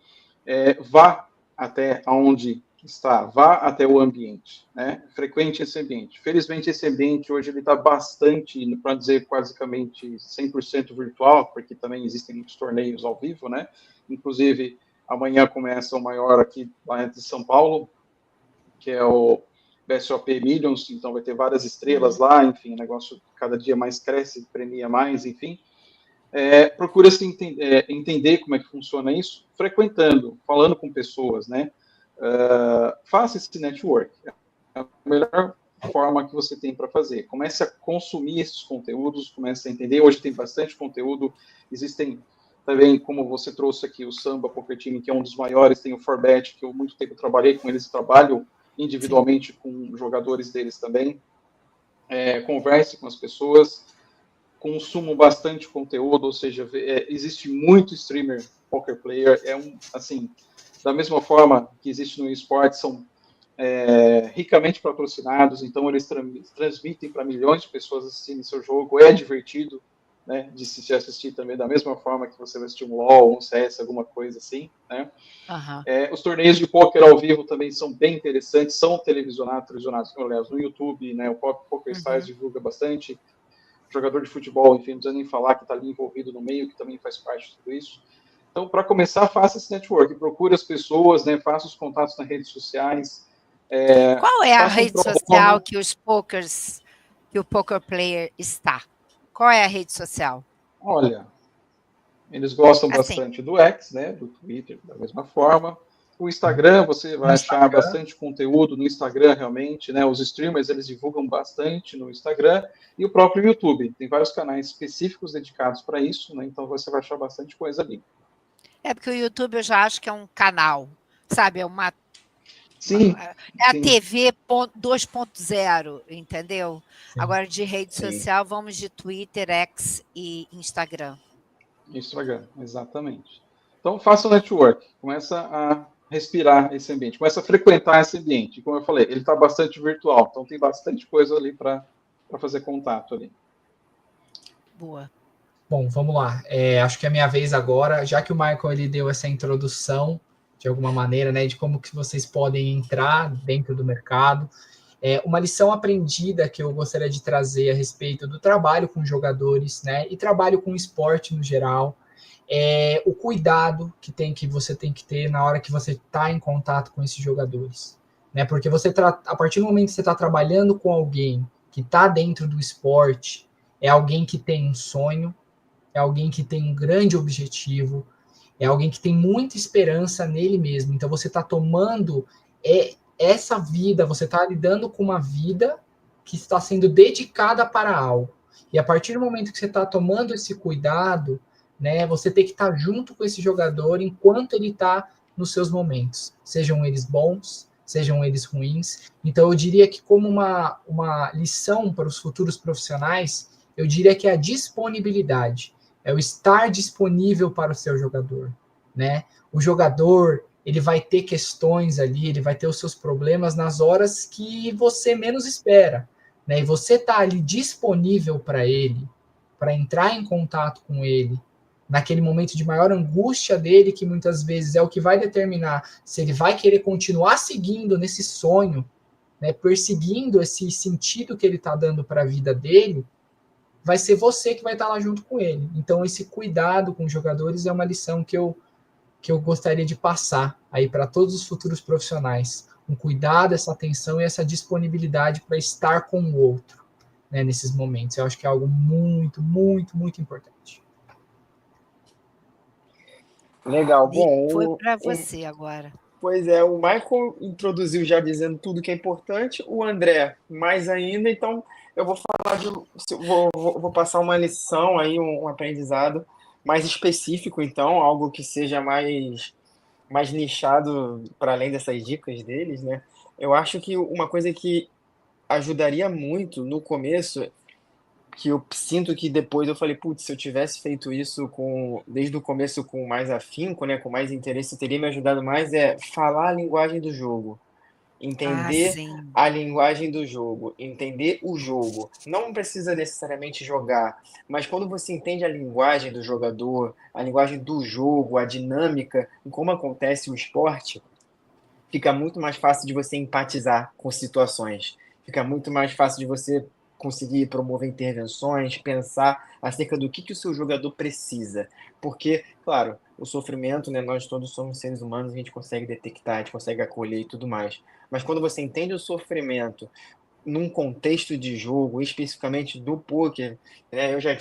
vá até onde está, vá até o ambiente, né? Frequente esse ambiente. Felizmente, esse ambiente hoje ele está bastante, para dizer basicamente 100% virtual, porque também existem muitos torneios ao vivo, né? Inclusive, amanhã começa o maior aqui lá de São Paulo, que é o BSOP Millions, então vai ter várias estrelas lá, enfim, o negócio cada dia mais cresce, premia mais, enfim. Procura-se entender como é que funciona isso, frequentando, falando com pessoas, né? Faça esse network. É a melhor forma que você tem para fazer. Comece a consumir esses conteúdos, comece a entender. Hoje tem bastante conteúdo. Existem também, como você trouxe aqui, o Samba Poker Team, que é um dos maiores, tem o Forbet, que eu há muito tempo trabalhei com eles, trabalho individualmente com jogadores deles também. Converse com as pessoas, consumo bastante conteúdo, ou seja, existe muito streamer poker player, assim, da mesma forma que existe no esporte, são ricamente patrocinados, então eles transmitem para milhões de pessoas assistirem seu jogo, é divertido, né, de se assistir também, da mesma forma que você vai assistir um LoL, um CS, alguma coisa assim, né. Os torneios de pôquer ao vivo também são bem interessantes, são televisionados, aliás, no YouTube, né, o PokerStars divulga bastante, jogador de futebol, enfim, não precisa nem falar que está ali envolvido no meio, que também faz parte de tudo isso. Então, para começar, faça esse network, procure as pessoas, né, faça os contatos nas redes sociais. Qual é a rede social que o poker player está? Qual é a rede social? Olha, eles gostam bastante do X, né, do Twitter, da mesma forma. O Instagram, você vai achar bastante conteúdo no Instagram, realmente, né? Os streamers, eles divulgam bastante no Instagram. E o próprio YouTube. Tem vários canais específicos dedicados para isso, né? Então, você vai achar bastante coisa ali. Porque o YouTube eu já acho que é um canal, sabe? Sim. É a TV 2.0, entendeu? Sim. Agora, de rede social, vamos de Twitter, X e Instagram. Estragando, exatamente. Então, faça o network, começa a respirar esse ambiente, começa a frequentar esse ambiente. Como eu falei, ele está bastante virtual, então tem bastante coisa ali para fazer contato ali. Boa. Bom, vamos lá. Acho que é a minha vez agora, já que o Michael ele deu essa introdução, de alguma maneira, né, de como que vocês podem entrar dentro do mercado. Uma lição aprendida que eu gostaria de trazer a respeito do trabalho com jogadores, né, e trabalho com esporte no geral, é o cuidado que você tem que ter na hora que você está em contato com esses jogadores, né? Porque a partir do momento que você está trabalhando com alguém que está dentro do esporte, é alguém que tem um sonho, é alguém que tem um grande objetivo, é alguém que tem muita esperança nele mesmo. Então você está tomando essa vida, você está lidando com uma vida que está sendo dedicada para algo. E a partir do momento que você está tomando esse cuidado, né, você tem que estar junto com esse jogador enquanto ele está nos seus momentos, sejam eles bons, sejam eles ruins. Então eu diria que como uma lição para os futuros profissionais, eu diria que é a disponibilidade, é o estar disponível para o seu jogador, né? O jogador, ele vai ter questões ali, ele vai ter os seus problemas nas horas que você menos espera, né? E você tá ali disponível para ele, para entrar em contato com ele, naquele momento de maior angústia dele, que muitas vezes é o que vai determinar se ele vai querer continuar seguindo nesse sonho, né, perseguindo esse sentido que ele está dando para a vida dele, vai ser você que vai estar lá junto com ele. Então, esse cuidado com os jogadores é uma lição que eu gostaria de passar aí para todos os futuros profissionais. Um cuidado, essa atenção e essa disponibilidade para estar com o outro, né, nesses momentos. Eu acho que é algo muito, muito, muito importante. Legal. Nick, Bom, foi para você agora. pois é, o Michael introduziu já dizendo tudo que é importante, o André mais ainda, então eu vou falar vou passar uma lição aí, um aprendizado mais específico, então, algo que seja mais nichado para além dessas dicas deles, né? Eu acho que uma coisa que ajudaria muito no começo, que eu sinto que depois eu falei, putz, se eu tivesse feito isso desde o começo com mais afinco, né, com mais interesse, teria me ajudado mais, é falar a linguagem do jogo, Ah, entender sim. a linguagem do jogo, entender o jogo. Não precisa necessariamente jogar, mas quando você entende a linguagem do jogador, a linguagem do jogo, a dinâmica, e como acontece o esporte, fica muito mais fácil de você empatizar com situações, fica muito mais fácil de você conseguir promover intervenções, pensar acerca do que o seu jogador precisa. Porque, claro, o sofrimento, né, nós todos somos seres humanos, a gente consegue detectar, a gente consegue acolher e tudo mais. Mas quando você entende o sofrimento num contexto de jogo, especificamente do poker, né, eu já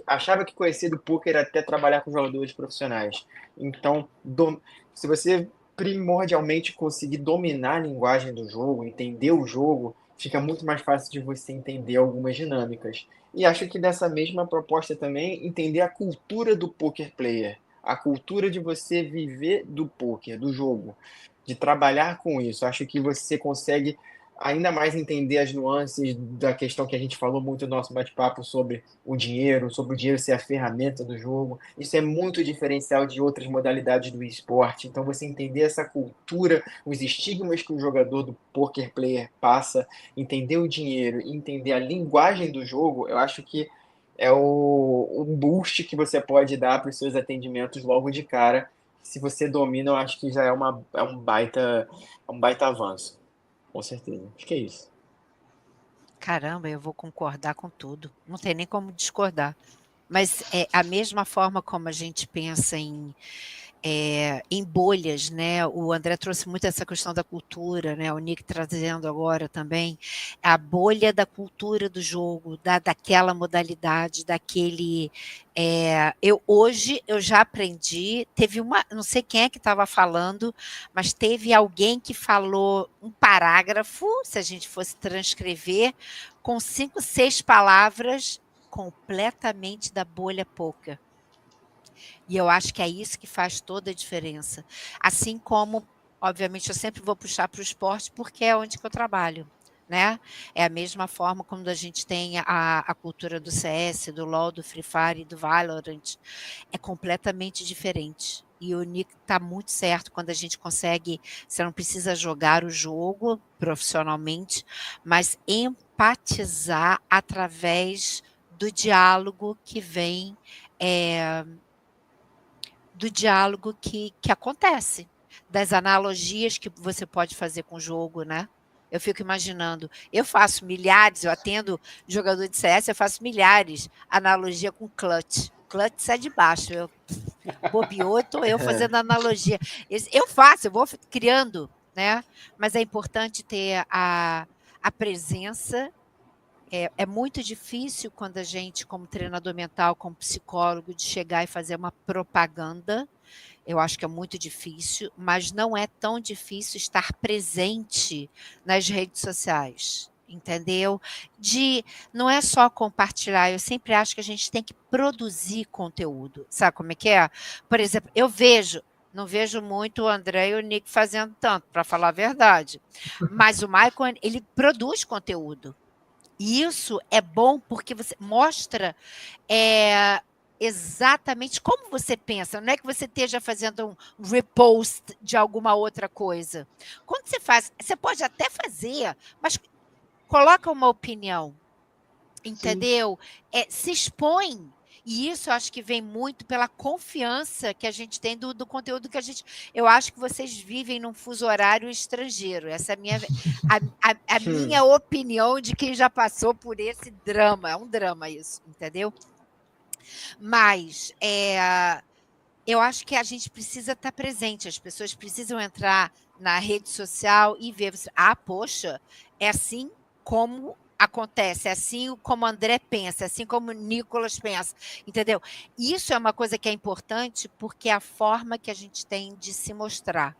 achava que conhecia do poker até trabalhar com jogadores profissionais. Então, se você primordialmente conseguir dominar a linguagem do jogo, entender o jogo, fica muito mais fácil de você entender algumas dinâmicas. E acho que dessa mesma proposta também, entender a cultura do poker player, a cultura de você viver do poker, do jogo, de trabalhar com isso. Acho que você consegue ainda mais entender as nuances da questão que a gente falou muito no nosso bate-papo sobre o dinheiro ser a ferramenta do jogo. Isso é muito diferencial de outras modalidades do esporte. Então, você entender essa cultura, os estigmas que o jogador do poker player passa, entender o dinheiro, entender a linguagem do jogo, eu acho que é o boost que você pode dar para os seus atendimentos logo de cara. Se você domina, eu acho que já é um baita avanço. Com certeza. Acho que é isso. Caramba, eu vou concordar com tudo. Não tem nem como discordar. Mas é a mesma forma como a gente pensa em bolhas, né? O André trouxe muito essa questão da cultura, né? O Nick trazendo agora também a bolha da cultura do jogo, daquela modalidade, daquele. Hoje eu já aprendi. Teve não sei quem é que estava falando, mas teve alguém que falou um parágrafo, se a gente fosse transcrever, com 5, 6 palavras completamente da bolha poker. E eu acho que é isso que faz toda a diferença. Assim como, obviamente, eu sempre vou puxar para o esporte, porque é onde que eu trabalho. né? É a mesma forma quando a gente tem a cultura do CS, do LoL, do Free Fire e do Valorant. É completamente diferente. E o Nick está muito certo quando a gente consegue, você não precisa jogar o jogo profissionalmente, mas empatizar através do diálogo que vem, do diálogo que acontece, das analogias que você pode fazer com o jogo, né? Eu fico imaginando, eu faço milhares, eu atendo jogador de CS, eu faço milhares, analogia com clutch. Clutch sai de baixo, eu bobeou, estou eu fazendo analogia. Eu faço, eu vou criando, né? Mas é importante ter a presença. É muito difícil quando a gente, como treinador mental, como psicólogo, de chegar e fazer uma propaganda. Eu acho que é muito difícil, mas não é tão difícil estar presente nas redes sociais, entendeu? Não é só compartilhar, eu sempre acho que a gente tem que produzir conteúdo. Sabe como é que é? Por exemplo, não vejo muito o André e o Nick fazendo tanto, para falar a verdade. Mas o Michael, ele produz conteúdo. E isso é bom porque você mostra exatamente como você pensa. Não é que você esteja fazendo um repost de alguma outra coisa. Quando você faz, você pode até fazer, mas coloca uma opinião, entendeu? Se expõe. E isso eu acho que vem muito pela confiança que a gente tem do conteúdo que a gente. Eu acho que vocês vivem num fuso horário estrangeiro. Essa é a minha opinião de quem já passou por esse drama. É um drama isso, entendeu? Mas eu acho que a gente precisa estar presente. As pessoas precisam entrar na rede social e ver. Poxa, é assim como acontece, é assim como o André pensa, é assim como o Nicolas pensa, entendeu? Isso é uma coisa que é importante porque é a forma que a gente tem de se mostrar.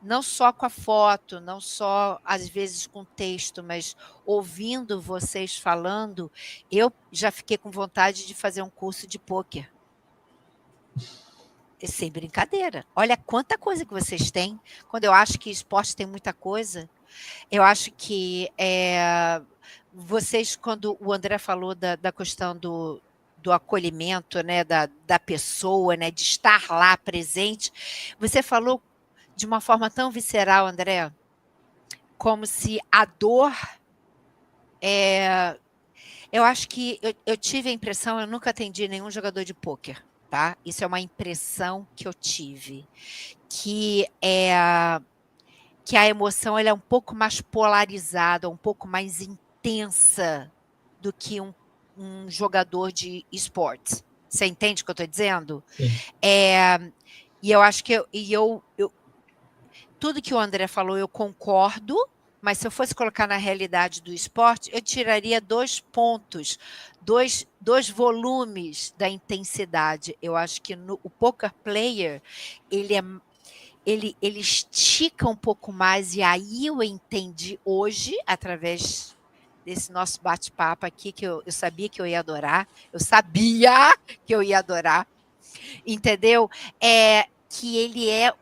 Não só com a foto, não só, às vezes, com texto, mas ouvindo vocês falando, eu já fiquei com vontade de fazer um curso de pôquer. Sem brincadeira. Olha quanta coisa que vocês têm. Quando eu acho que esporte tem muita coisa, eu acho que vocês, quando o André falou da questão do acolhimento, né, da pessoa, né, de estar lá presente, você falou de uma forma tão visceral, André, como se a dor eu acho que eu tive a impressão, eu nunca atendi nenhum jogador de pôquer, tá? Isso é uma impressão que eu tive, que a emoção ela é um pouco mais polarizada, um pouco mais intensa do que um jogador de esportes. Você entende o que eu estou dizendo? Sim. E eu acho que tudo que o André falou eu concordo, mas se eu fosse colocar na realidade do esporte, eu tiraria 2 pontos, dois volumes da intensidade. Eu acho que o poker player, ele estica um pouco mais, e aí eu entendi hoje, através desse nosso bate-papo aqui, que eu sabia que eu ia adorar, entendeu? Que ele é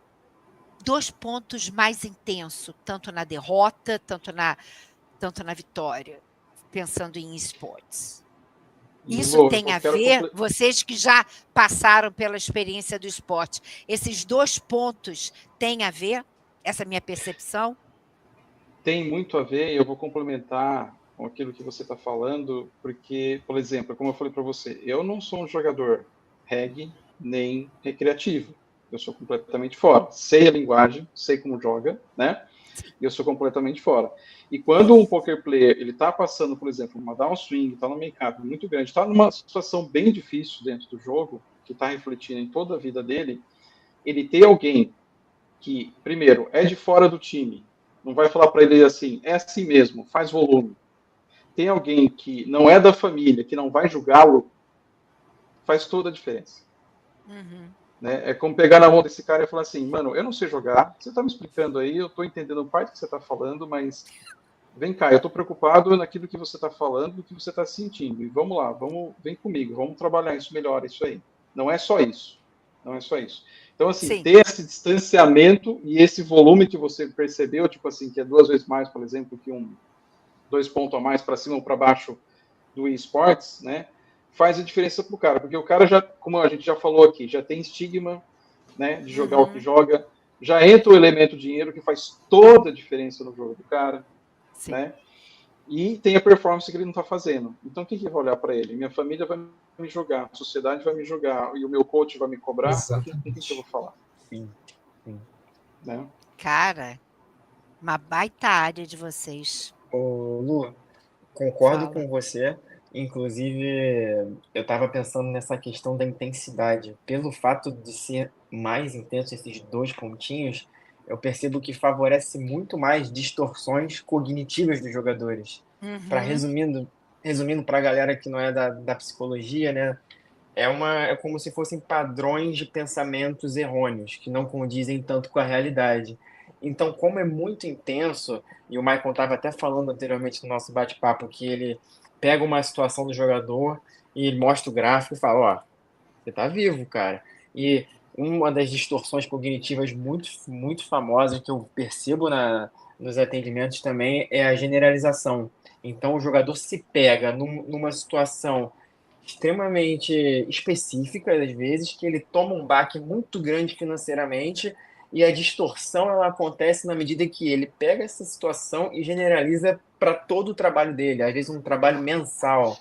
2 pontos mais intenso, tanto na derrota, tanto na vitória, pensando em esportes. Isso tem a ver, vocês que já passaram pela experiência do esporte, esses 2 pontos têm a ver, essa minha percepção? Tem muito a ver, e eu vou complementar com aquilo que você está falando, porque, por exemplo, como eu falei para você, eu não sou um jogador reg nem recreativo. Eu sou completamente fora. Sei a linguagem, sei como joga, né? E eu sou completamente fora. E quando um poker player ele está passando, por exemplo, uma downswing, está no make-up muito grande, está numa situação bem difícil dentro do jogo, que está refletindo em toda a vida dele, ele ter alguém que, primeiro, é de fora do time, não vai falar para ele assim, é assim mesmo, faz volume. Tem alguém que não é da família, que não vai julgá-lo, faz toda a diferença. Uhum. Né? É como pegar na mão desse cara e falar assim, mano, eu não sei jogar, você está me explicando aí, eu estou entendendo parte que você está falando, mas vem cá, eu estou preocupado naquilo que você está falando, do que você está sentindo, e vamos lá, vem comigo, vamos trabalhar isso melhor, isso aí. Não é só isso. Então, assim, Sim. ter esse distanciamento e esse volume que você percebeu, tipo assim, que é 2 vezes mais, por exemplo, que um 2 pontos a mais para cima ou para baixo do esportes, né? Faz a diferença para o cara, porque o cara já, como a gente já falou aqui, já tem estigma, né, de jogar o que joga, já entra o elemento dinheiro que faz toda a diferença no jogo do cara, Sim. né? E tem a performance que ele não está fazendo. Então, quem que vai olhar para ele? Minha família vai me jogar, a sociedade vai me jogar, e o meu coach vai me cobrar? O que eu vou falar? Sim. Né? Cara, uma baita área de vocês. Ô, Lu, concordo Fala. com você. Inclusive, eu estava pensando nessa questão da intensidade. Pelo fato de ser mais intenso esses 2 pontinhos, eu percebo que favorece muito mais distorções cognitivas dos jogadores. Para Uhum. resumindo para a galera que não é da psicologia, né? É como se fossem padrões de pensamentos errôneos, que não condizem tanto com a realidade. Então, como é muito intenso, e o Michael estava até falando anteriormente no nosso bate-papo, que ele pega uma situação do jogador e ele mostra o gráfico e fala, ó, você tá vivo, cara. E uma das distorções cognitivas muito famosas que eu percebo nos atendimentos também é a generalização. Então, o jogador se pega numa situação extremamente específica, às vezes, que ele toma um baque muito grande financeiramente e a distorção ela acontece na medida que ele pega essa situação e generaliza para todo o trabalho dele, às vezes um trabalho mensal,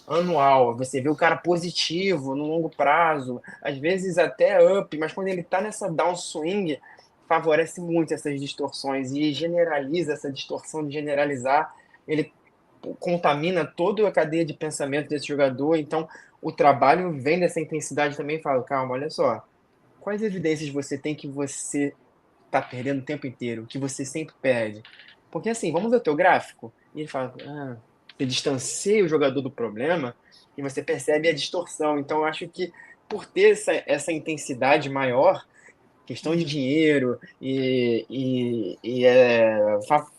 anual. Você vê o cara positivo no longo prazo, às vezes até up, mas quando ele está nessa downswing, favorece muito essas distorções e generaliza essa distorção de generalizar. Ele contamina toda a cadeia de pensamento desse jogador, então o trabalho vem dessa intensidade também e fala, calma, olha só, quais evidências você tem que você tá perdendo o tempo inteiro, que você sempre perde? Porque assim, vamos ver o teu gráfico? E ele fala, você distancia o jogador do problema e você percebe a distorção. Então eu acho que por ter essa intensidade maior, questão de dinheiro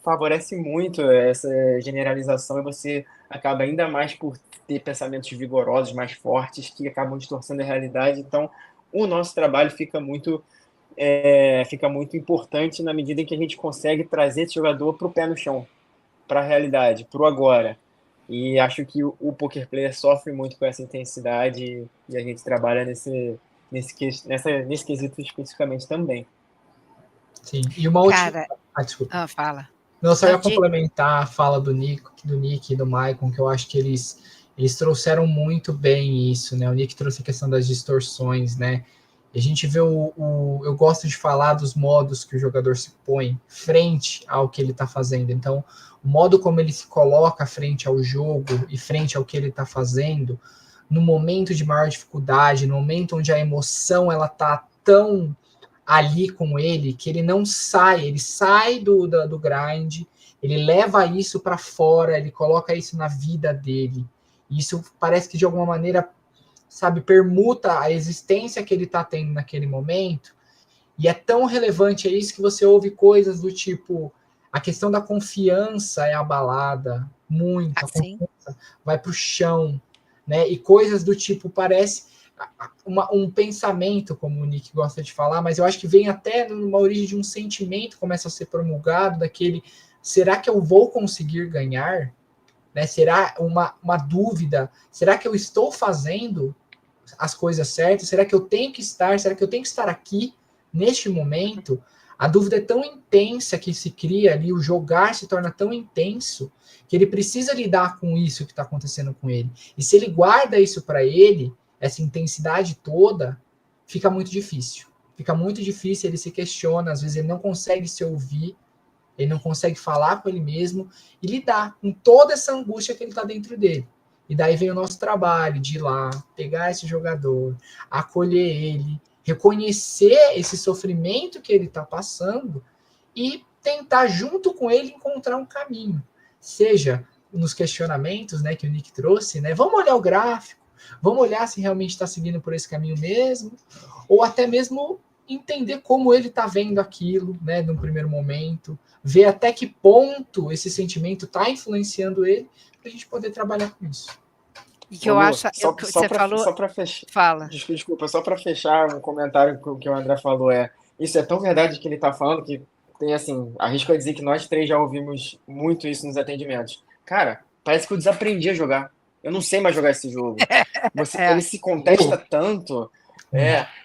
favorece muito essa generalização e você acaba ainda mais por ter pensamentos vigorosos, mais fortes, que acabam distorcendo a realidade. Então, o nosso trabalho fica muito importante na medida em que a gente consegue trazer esse jogador para o pé no chão, para a realidade, para o agora. E acho que o poker player sofre muito com essa intensidade e a gente trabalha nesse quesito especificamente também. Sim, e uma última. Cara, Desculpa. fala. Não, só Não, ia complementar a fala do Nick e do Maicon, que eu acho que eles trouxeram muito bem isso, né? O Nick trouxe a questão das distorções, né? E a gente vê eu gosto de falar dos modos que o jogador se põe frente ao que ele está fazendo. Então, o modo como ele se coloca frente ao jogo e frente ao que ele está fazendo, no momento de maior dificuldade, no momento onde a emoção ela tá tão ali com ele, que ele não sai, ele sai do grind, ele leva isso para fora, ele coloca isso na vida dele. E isso parece que de alguma maneira, sabe, permuta a existência que ele está tendo naquele momento. E é tão relevante isso que você ouve coisas do tipo, a questão da confiança é abalada muito, a confiança vai para o chão, né? E coisas do tipo, parece um pensamento, como o Nick gosta de falar, mas eu acho que vem até numa origem de um sentimento, começa a ser promulgado, daquele, será que eu vou conseguir ganhar? Né? Será uma dúvida? Será que eu estou fazendo as coisas certas? Será que eu tenho que estar? Será que eu tenho que estar aqui, neste momento? A dúvida é tão intensa que se cria ali, o jogar se torna tão intenso, que ele precisa lidar com isso que está acontecendo com ele. E se ele guarda isso para ele, essa intensidade toda, fica muito difícil. Fica muito difícil, ele se questiona, às vezes ele não consegue se ouvir, ele não consegue falar com ele mesmo e lidar com toda essa angústia que ele está dentro dele. E daí vem o nosso trabalho de ir lá, pegar esse jogador, acolher ele, reconhecer esse sofrimento que ele está passando e tentar, junto com ele, encontrar um caminho. Seja nos questionamentos, né, que o Nick trouxe, né? Vamos olhar o gráfico, vamos olhar se realmente está seguindo por esse caminho mesmo, ou até mesmo entender como ele está vendo aquilo, né, num primeiro momento, ver até que ponto esse sentimento está influenciando ele, para a gente poder trabalhar com isso. E que eu acho que você falou. Só para fechar. Fala. Desculpa, só para fechar um comentário que o André falou isso é tão verdade que ele está falando que tem assim, arrisco a dizer que nós três já ouvimos muito isso nos atendimentos. cara, parece que eu desaprendi a jogar. Eu não sei mais jogar esse jogo. É. Ele se contesta tanto.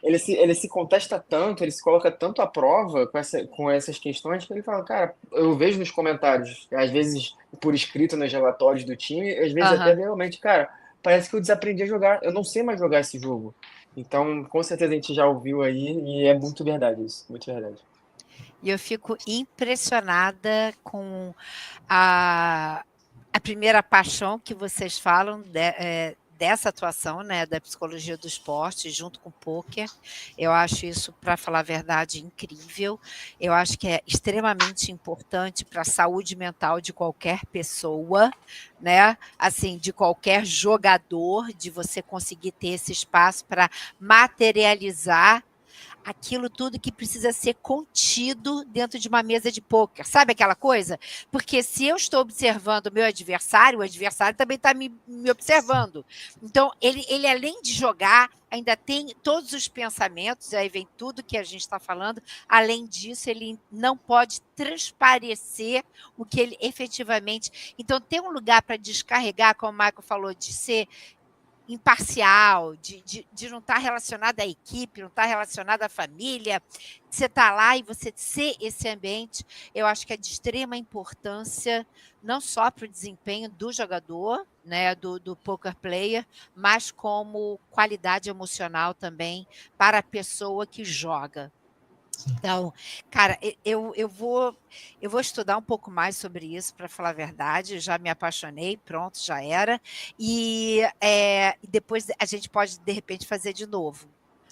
Ele se contesta tanto, ele se coloca tanto à prova com essas questões que ele fala, cara, eu vejo nos comentários, às vezes por escrito nos relatórios do time, às vezes até realmente, cara, parece que eu desaprendi a jogar, eu não sei mais jogar esse jogo. Então, com certeza a gente já ouviu aí e é muito verdade isso, muito verdade. E eu fico impressionada com a primeira paixão que vocês falam dessa atuação, né, da psicologia do esporte junto com o pôquer. Eu acho isso, para falar a verdade, incrível. Eu acho que é extremamente importante para a saúde mental de qualquer pessoa, né? Assim, de qualquer jogador, de você conseguir ter esse espaço para materializar aquilo tudo que precisa ser contido dentro de uma mesa de pôquer. Sabe aquela coisa? Porque se eu estou observando o meu adversário, o adversário também está me observando. Então, ele além de jogar, ainda tem todos os pensamentos, aí vem tudo que a gente está falando. Além disso, ele não pode transparecer o que ele efetivamente... Então, tem um lugar para descarregar, como o Michael falou, de ser imparcial, de não estar relacionado à equipe, não estar relacionado à família, você está lá e você ser esse ambiente, eu acho que é de extrema importância, não só para o desempenho do jogador, né, do poker player, mas como qualidade emocional também para a pessoa que joga. Então, cara, eu vou estudar um pouco mais sobre isso, para falar a verdade. Já me apaixonei, pronto, já era. E depois a gente pode, de repente, fazer de novo.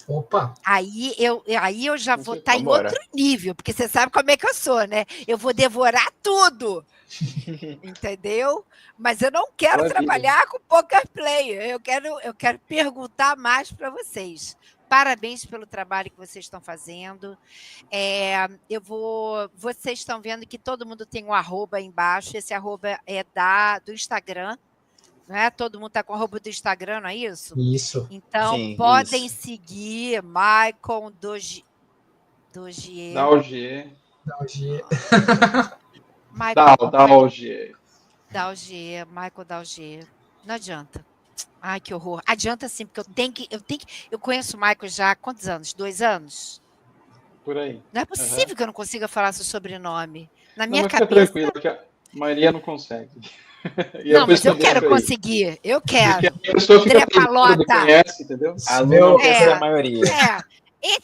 Opa! Aí eu já vou estar em Vambora. outro nível, porque você sabe como é que eu sou, né? Eu vou devorar tudo, entendeu? Mas eu não quero Maravilha. trabalhar com poker player. Eu quero perguntar mais para vocês. Parabéns pelo trabalho que vocês estão fazendo. Vocês estão vendo que todo mundo tem um arroba aí embaixo. Esse arroba é do Instagram, né? Todo mundo está com o arroba do Instagram, não é isso? Isso. Então, Sim, podem isso. seguir Michael Dogier. Dalgier. Michael Dalgier. Michael Dalgier. Não adianta. Ai, que horror. Adianta sim, porque eu conheço o Michael já há quantos anos? 2 anos? Por aí. Não é possível que eu não consiga falar seu sobrenome. Na Não, minha mas fica cabeça... tranquilo, que a maioria não consegue. E Não, por mas isso que eu quero deixo aí. conseguir. Eu quero. Porque a pessoa fica André tentando, Palota. conhece, entendeu? Aluno quer ser a maioria.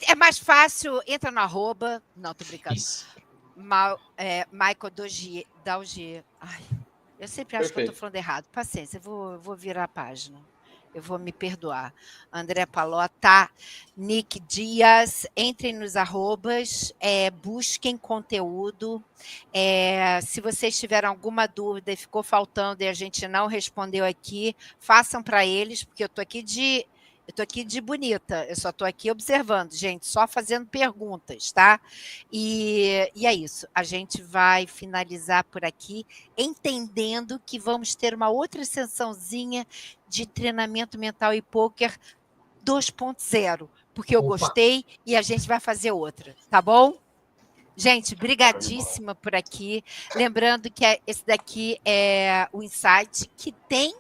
É mais fácil, entra no arroba. Não, tô brincando. Isso. Michael Dalgier. Ai, eu sempre acho que eu tô Perfeito. falando errado. Paciência, eu vou virar a página. Eu vou me perdoar. André Palota, Nick Dias, entrem nos arrobas, busquem conteúdo. Se vocês tiveram alguma dúvida e ficou faltando e a gente não respondeu aqui, façam para eles, porque eu estou aqui de bonita, eu só estou aqui observando, gente, só fazendo perguntas, tá? E é isso, a gente vai finalizar por aqui, entendendo que vamos ter uma outra sessãozinha de treinamento mental e pôquer 2.0, porque eu gostei e a gente vai fazer outra, tá bom? Gente, brigadíssima por aqui. Lembrando que esse daqui é o Insight, que tem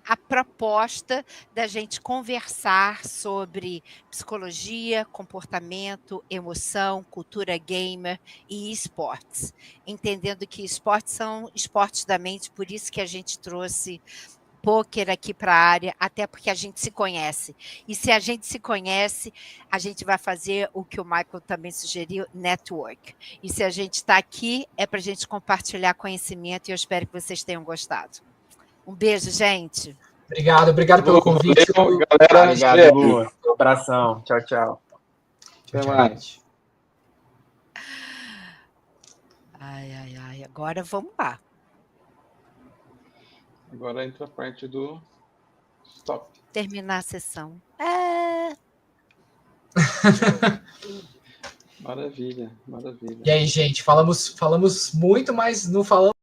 a proposta da gente conversar sobre psicologia, comportamento, emoção, cultura gamer e esportes. Entendendo que esportes são esportes da mente, por isso que a gente trouxe pôquer aqui para a área, até porque a gente se conhece. E se a gente se conhece, a gente vai fazer o que o Michael também sugeriu, network. E se a gente está aqui, é para a gente compartilhar conhecimento e eu espero que vocês tenham gostado. Um beijo, gente. Obrigado pelo convite. Valeu, galera. Obrigado, Lu. Um abração. Tchau, tchau. Até mais. Ai. Agora vamos lá. Agora entra a parte do stop. Terminar a sessão. Maravilha. E aí, gente, falamos muito, mas não falamos